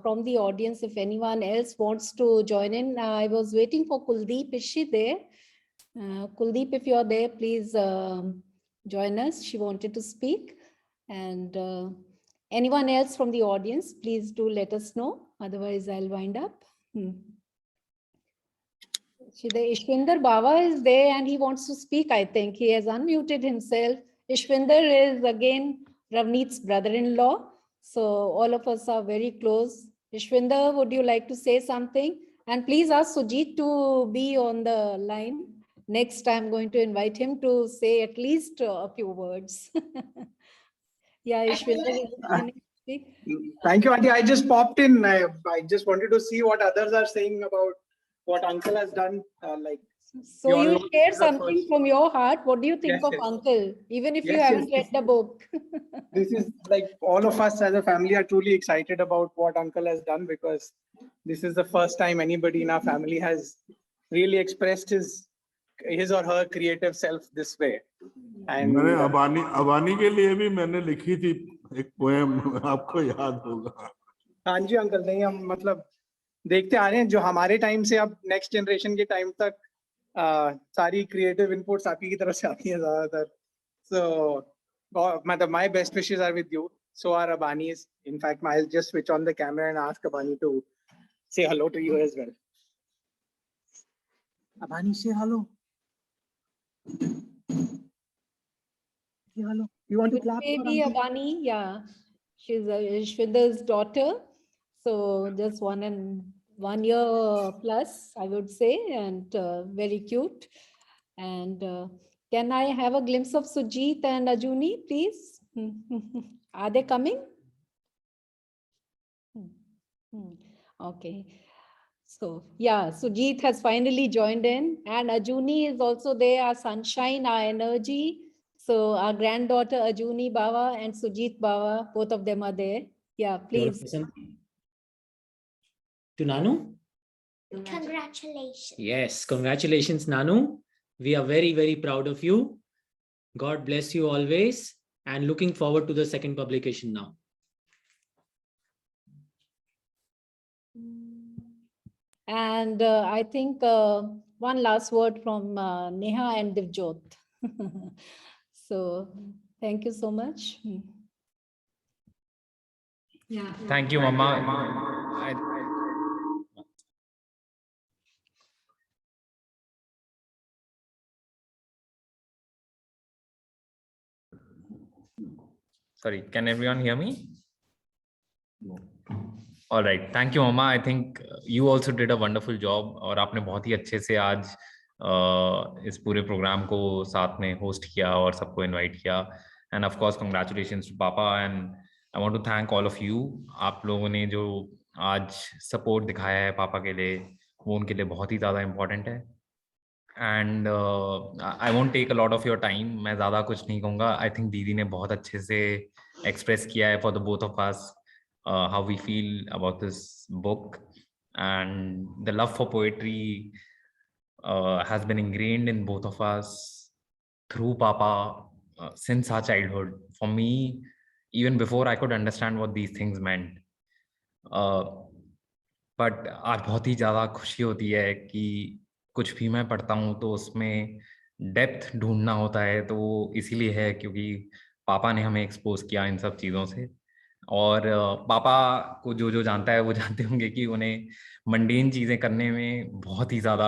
from the audience if anyone else wants to join in. I was waiting for Kuldeep. Is she there? Kuldeep, if you're there, please join us. She wanted to speak. And anyone else from the audience, please do let us know. Otherwise, I'll wind up. Ishwinder Bava is there and he wants to speak, I think. He has unmuted himself. Ishwinder is again Ravneet's brother-in-law. So all of us are very close. Ishwinder, would you like to say something? And please ask Sujit to be on the line. Next, I'm going to invite him to say at least a few words. Yeah, Ishwinder, thank you, Auntie. I just popped in. I just wanted to see what others are saying about what Uncle has done. So you share something from your heart. What do you think of Yes. Uncle? Even if you Yes, haven't read the book. This is like all of us as a family are truly excited about what Uncle has done because this is the first time anybody in our family has really expressed his or her creative self this way. And मैंने अबानी के लिए भी मैंने लिखी थी एक पोएम, आपको याद होगा। हाँ जी अंकल, नहीं हम मतलब देखते आ रहे हैं जो हमारे टाइम से अब नेक्स्ट जनरेशन के टाइम तक सारी creative inputs आपकी की तरफ से आती हैं ज़्यादातर. So, मतलब my best wishes are with you. So are Abani's. In fact, I'll just switch on the camera and ask Abani to say hello to you as well. Abani, say hello. Say hello. You want to clap for Baby Auntie? Abani, yeah, she's Ishwinder's daughter. So just 1 year plus, I would say, and very cute. And can I have a glimpse of Sujit and Ajuni, please? Are they coming? Okay. So yeah, Sujit has finally joined in, and Ajuni is also there, our sunshine, our energy. So our granddaughter Ajuni Bawa and Sujit Bawa, both of them are there. Yeah, please. To Nanu? Congratulations. Yes, congratulations, Nanu. We are very, very proud of you. God bless you always, and looking forward to the second publication now. And I think one last word from Neha and Divjot. So thank you so much. Yeah. Thank you, Mama. Sorry, can everyone hear me? All right, thank you, Mama. I think you also did a wonderful job और आपने बहुत ही अच्छे से आज इस पूरे प्रोग्राम को साथ में होस्ट किया और सबको इनवाइट किया. And of course congratulations to papa and I want to thank all of you. आप लोगों ने जो आज सपोर्ट दिखाया है पापा के लिए वो उनके लिए बहुत ही ज़्यादा इम्पोर्टेंट है. And I won't take a lot of your time. मैं ज़्यादा कुछ नहीं कहूँगा. आई थिंक दीदी ने बहुत अच्छे से एक्सप्रेस किया है for the both of us how we feel about this book, and the love for poetry has been ingrained in both of us through Papa since our childhood. For me, even before I could understand what these things meant. But आज बहुत ही ज़्यादा खुशी होती है कि कुछ भी मैं पढ़ता हूँ तो उसमें डेप्थ ढूंढना होता है. तो वो इसीलिए है क्योंकि पापा ने हमें एक्सपोज किया इन सब चीज़ों से. और पापा को जो जो जानता है वो जानते होंगे कि उन्हें मंडेन चीज़ें करने में बहुत ही ज़्यादा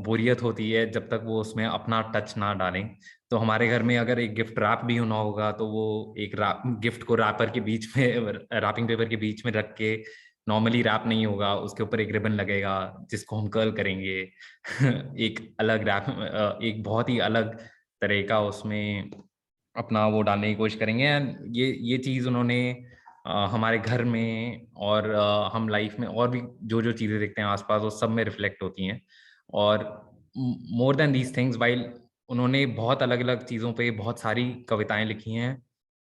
बोरियत होती है जब तक वो उसमें अपना टच ना डालें. तो हमारे घर में अगर एक गिफ्ट रैप भी होना होगा तो वो एक गिफ्ट को रैपर के बीच में रैपिंग पेपर के बीच में रख के नॉर्मली रैप नहीं होगा, उसके ऊपर एक रिबन लगेगा जिसको हम कर्ल करेंगे. एक अलग रैप, एक बहुत ही अलग तरह का उसमें अपना वो डालने की कोशिश करेंगे. एंड ये चीज़ उन्होंने हमारे घर में और हम लाइफ में और भी जो जो चीज़ें देखते हैं आसपास वो सब में रिफ्लेक्ट होती हैं. और more than these things, while उन्होंने बहुत अलग अलग चीज़ों पे बहुत सारी कविताएं लिखी हैं,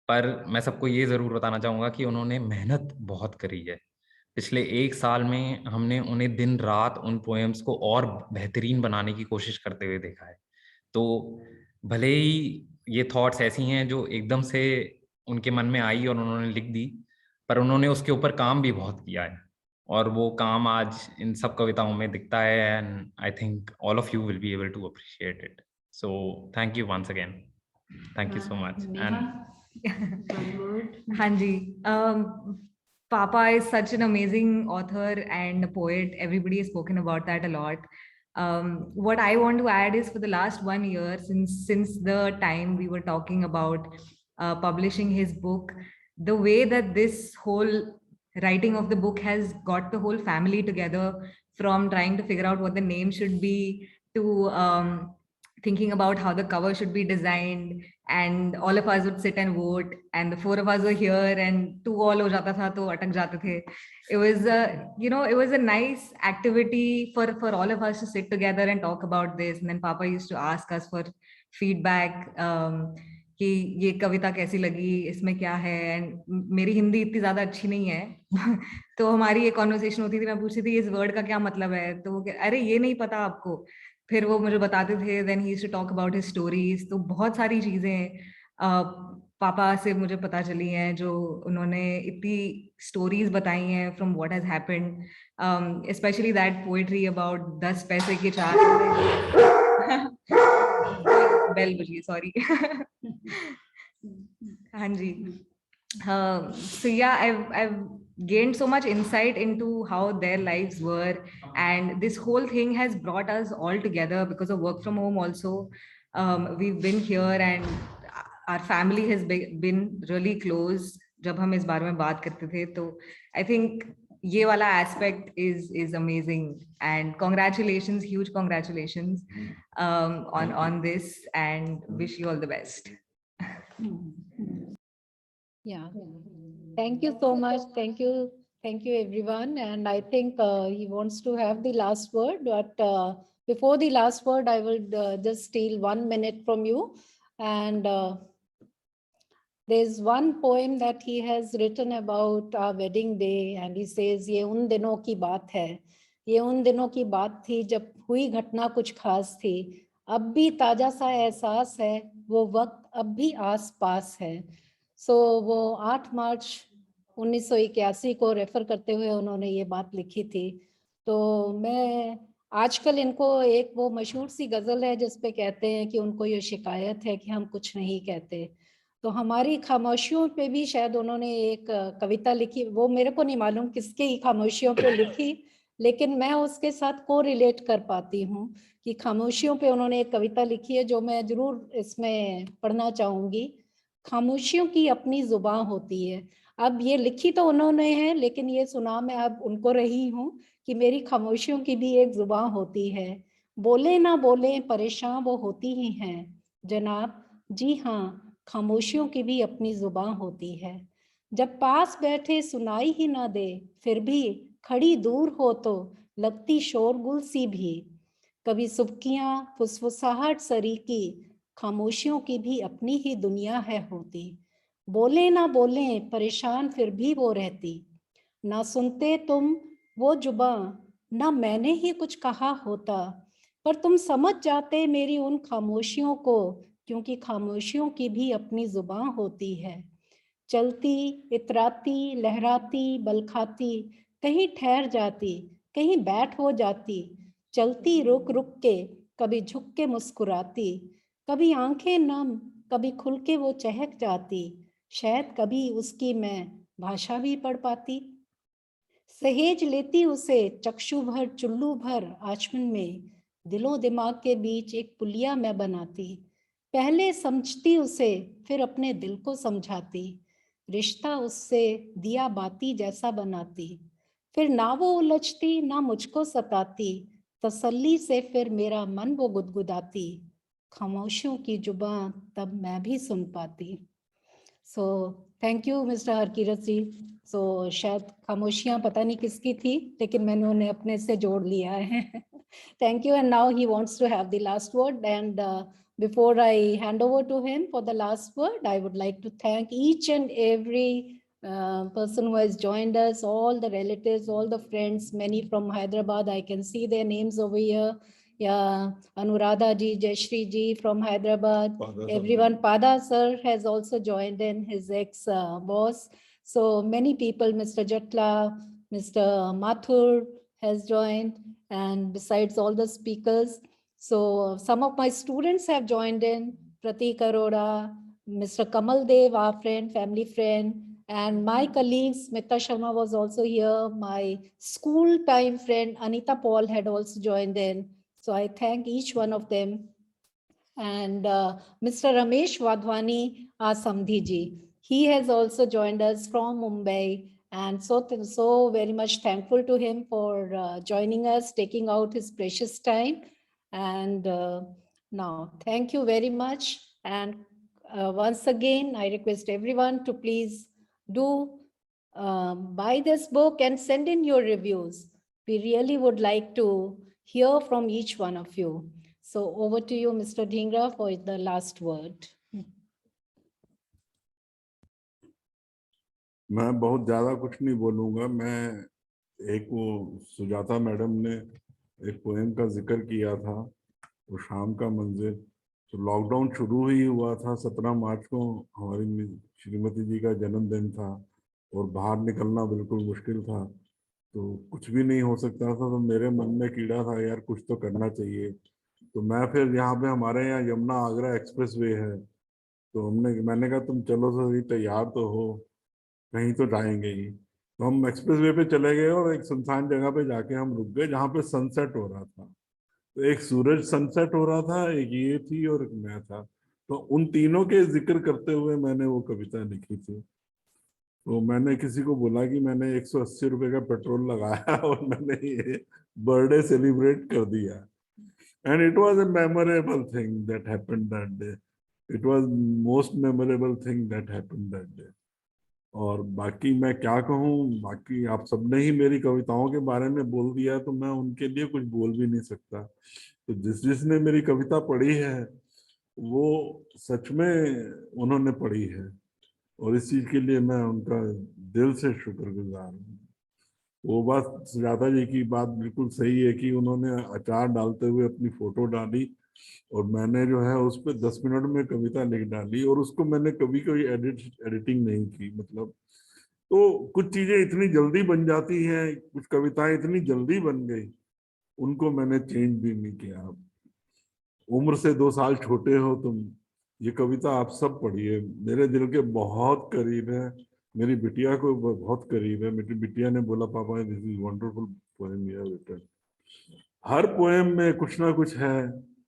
पर मैं सबको ये ज़रूर बताना चाहूँगा कि उन्होंने मेहनत बहुत करी है. पिछले 1 साल में हमने उन्हें दिन रात उन पोएम्स को और बेहतरीन बनाने की कोशिश करते हुए देखा है. तो भले ही ये थॉट्स ऐसी हैं जो एकदम से उनके मन में आई और उन्होंने लिख दी, पर उन्होंने उसके ऊपर काम भी बहुत किया है और वो काम आज इन सब कविताओं में दिखता है. And I think all of you will be able to appreciate it. So thank you once again. Thank you so much. हाँ जी, Papa is such an amazing author and a poet. Everybody has spoken about that a lot. What I want to add is for the last 1 year, since the time we were talking about publishing his book, the way that this whole writing of the book has got the whole family together, from trying to figure out what the name should be to thinking about how the cover should be designed, and all of us would sit and vote, and the 4 of us were here and 2 all ho jata tha to atak jate the. It was it was a nice activity for all of us to sit together and talk about this. And then Papa used to ask us for feedback कि ये कविता कैसी लगी, इसमें क्या है. एंड मेरी हिंदी इतनी ज्यादा अच्छी नहीं है तो हमारी एक कॉन्वर्सेशन होती थी, मैं पूछती थी इस वर्ड का क्या मतलब है, तो वो अरे ये नहीं पता आपको, फिर वो मुझे बताते थे. Then he used to talk about his stories. तो बहुत सारी चीजें पापा से मुझे पता चली हैं, जो उन्होंने इतनी स्टोरीज बताई हैं from what has happened, specially that poetry about 10 पैसे के 4 बेल बजी, सॉरी। हाँ जी। So yeah, I've gained so much insight into how their lives were, and this whole thing has brought us all together because of work from home also. We've been here and our family has been really close. जब हम इस बारे में बात करते थे, तो I think ये वाला aspect is amazing, and congratulations, huge congratulations on this, and wish you all the best. Yeah, thank you so much. Thank you everyone. And I think he wants to have the last word, but before the last word, I will just steal 1 minute from you. And there's one poem that he has written about our wedding day, and he says, ये उन दिनों की बात है, ये उन दिनों की बात थी जब हुई घटना कुछ खास थी, अब भी ताजा सा एहसास है, वो वक्त अब भी आस पास है। सो वो 8 मार्च 1981 को रेफर करते हुए उन्होंने ये बात लिखी थी। तो मैं आजकल इनको एक वो मशहूर सी गज़ल है जिस पे कहते हैं कि उनको ये शिकायत है कि हम कुछ नहीं कहते, तो हमारी खामोशियों पे भी शायद उन्होंने एक कविता लिखी, वो मेरे को नहीं मालूम किसके ही खामोशियों पे लिखी, लेकिन मैं उसके साथ को रिलेट कर पाती हूँ कि खामोशियों पे उन्होंने एक कविता लिखी है जो मैं ज़रूर इसमें पढ़ना चाहूँगी। खामोशियों की अपनी जुबान होती है। अब ये लिखी तो उन्होंने है, लेकिन ये सुना मैं अब उनको रही हूँ कि मेरी खामोशियों की भी एक जुबान होती है। बोले ना बोले परेशान वो होती ही हैं जनाब, जी हाँ खामोशियों की भी अपनी जुबान होती है। जब पास बैठे सुनाई ही ना दे, फिर भी खड़ी दूर हो तो लगती शोरगुल सी भी। कभी सुबकियाँ फुसफुसाहट सरी की, खामोशियों की भी अपनी ही दुनिया है होती। बोले ना बोले परेशान फिर भी वो रहती, ना सुनते तुम वो जुबां, ना मैंने ही कुछ कहा होता, पर तुम समझ जाते मेरी उन खामोशियों को, क्योंकि खामोशियों की भी अपनी जुबान होती है। चलती इतराती लहराती बल खाती, कहीं ठहर जाती कहीं बैठ हो जाती, चलती रुक रुक के कभी झुक के मुस्कुराती, कभी आंखें नम कभी खुल के वो चहक जाती, शायद कभी उसकी मैं भाषा भी पढ़ पाती। सहेज लेती उसे चक्षु भर चुल्लू भर आचमन में, दिलो दिमाग के बीच एक पुलिया मैं बनाती, पहले समझती उसे फिर अपने दिल को समझाती, रिश्ता उससे दिया बाती जैसा बनाती, फिर ना वो उलझती ना मुझको सताती, तसल्ली से फिर मेरा मन वो गुदगुदाती, खामोशियों की जुबान तब मैं भी सुन पाती। So thank you Mr Harkirat ji. So शायद खामोशियाँ पता नहीं किसकी थी, लेकिन मैंने उन्हें अपने से जोड़ लिया है। Thank you, and now he wants to have the last word, and before I hand over to him for the last word, I would like to thank each and every person who has joined us, all the relatives, all the friends, many from Hyderabad. I can see their names over here. Yeah, Anuradha ji, Jayashri ji from Hyderabad, everyone. Pada sir has also joined in, his ex-boss. So many people, Mr. Jatla, Mr. Mathur has joined, and besides all the speakers. So some of my students have joined in, Pratik Arora, Mr. Kamal Dev, our friend, family friend, and my colleagues, Smita Sharma was also here. My school time friend, Anita Paul, had also joined in. So I thank each one of them. And Mr. Ramesh Wadhwani, our Samdhi ji, he has also joined us from Mumbai. And so very much thankful to him for joining us, taking out his precious time. And now, thank you very much. And once again, I request everyone to please do buy this book and send in your reviews. We really would like to hear from each one of you. So over to you, Mr. Dhingra, for the last word. मैं बहुत ज़्यादा कुछ नहीं बोलूँगा। मैं एक वो सुजाता मैडम ने एक पोएम का जिक्र किया था, वो शाम का मंजिर, तो लॉकडाउन शुरू ही हुआ था 17 मार्च को, हमारी श्रीमती जी का जन्मदिन था और बाहर निकलना बिल्कुल मुश्किल था, तो कुछ भी नहीं हो सकता था। तो मेरे मन में कीड़ा था यार कुछ तो करना चाहिए। तो मैं फिर यहाँ पे हमारे यहाँ यमुना आगरा एक्सप्रेसवे है, तो मैंने कहा तुम चलो सही, तैयार तो हो, कहीं तो जाएंगे ही। तो हम एक्सप्रेसवे पे चले गए और एक सुनसान जगह पे जाके हम रुक गए जहाँ पे सनसेट हो रहा था। तो एक सूरज सनसेट हो रहा था, एक ये थी और एक मैं था। तो उन तीनों के जिक्र करते हुए मैंने वो कविता लिखी थी। तो मैंने किसी को बोला कि मैंने 180 रुपए का पेट्रोल लगाया और मैंने ये बर्थडे सेलिब्रेट कर दिया। And it was a memorable thing that happened that day. It was most memorable thing that happened that day. और बाकी मैं क्या कहूँ, बाकी आप सबने ही मेरी कविताओं के बारे में बोल दिया, तो मैं उनके लिए कुछ बोल भी नहीं सकता। तो जिसने मेरी कविता पढ़ी है वो सच में उन्होंने पढ़ी है, और इस चीज के लिए मैं उनका दिल से शुक्रगुजार हूँ। वो बात, सुजाता जी की बात बिल्कुल सही है कि उन्होंने अचार डालते हुए अपनी फोटो डाली और मैंने जो है उस पर 10 मिनट में कविता लिख डाली, और उसको मैंने कभी कोई एडिटिंग नहीं की। मतलब तो कुछ चीजें इतनी जल्दी बन जाती हैं, कुछ कविताएं इतनी जल्दी बन गई, उनको मैंने चेंज भी नहीं किया। उम्र से 2 साल छोटे हो तुम, ये कविता आप सब पढ़िए, मेरे दिल के बहुत करीब है, मेरी बिटिया को बहुत करीब है। मेरी बिटिया ने बोला पापा this is wonderful poem you have written. हर पोएम में कुछ ना कुछ है।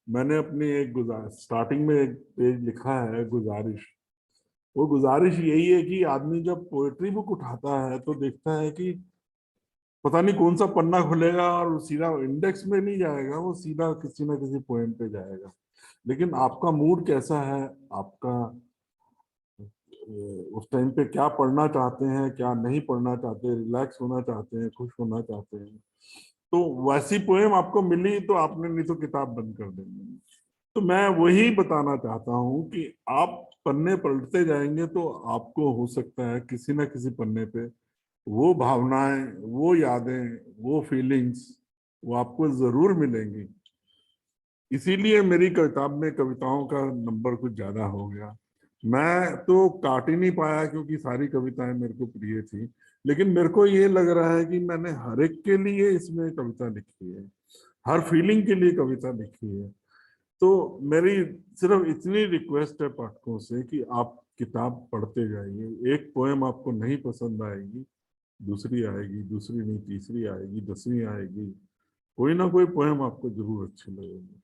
मैंने अपनी एक स्टार्टिंग में एक पेज लिखा है गुजारिश। वो गुजारिश यही है कि आदमी जब पोएट्री बुक उठाता है तो देखता है कि पता नहीं कौन सा पन्ना खुलेगा और सीधा इंडेक्स में नहीं जाएगा, वो सीधा किसी ना किसी पोएम पे जाएगा। लेकिन आपका मूड कैसा है, आपका उस टाइम पे क्या पढ़ना चाहते हैं, क्या नहीं पढ़ना चाहते, रिलैक्स होना चाहते हैं, खुश होना चाहते हैं, तो वैसी पोएम आपको मिली तो आपने नहीं तो किताब बंद कर देंगे। तो मैं वही बताना चाहता हूँ कि आप पन्ने पलटते जाएंगे तो आपको हो सकता है किसी ना किसी पन्ने पे वो भावनाएं, वो यादें, वो फीलिंग्स वो आपको जरूर मिलेंगी। इसीलिए मेरी किताब में कविताओं का नंबर कुछ ज्यादा हो गया। मैं तो काट ही नहीं पाया क्योंकि सारी कविताएं मेरे को प्रिय थी, लेकिन मेरे को ये लग रहा है कि मैंने हर एक के लिए इसमें कविता लिखी है, हर फीलिंग के लिए कविता लिखी है। तो मेरी सिर्फ इतनी रिक्वेस्ट है पाठकों से कि आप किताब पढ़ते जाइए। एक पोएम आपको नहीं पसंद आएगी, दूसरी आएगी, दूसरी नहीं तीसरी आएगी, 10वीं आएगी, कोई ना कोई पोएम आपको जरूर अच्छी लगेगी।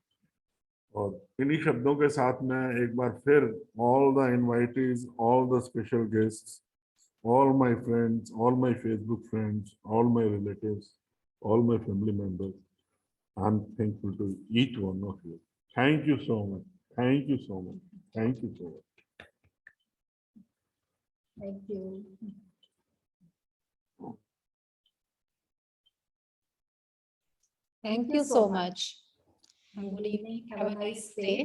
और इन्हीं शब्दों के साथ मैं एक बार फिर all the invitees, all the special guests, all my friends, all my Facebook friends, all my relatives, all my family members, I'm thankful to each one of you. Thank you so much. Thank you so much. Thank you so much. Thank you. Thank you so much. Good evening. Have a nice day.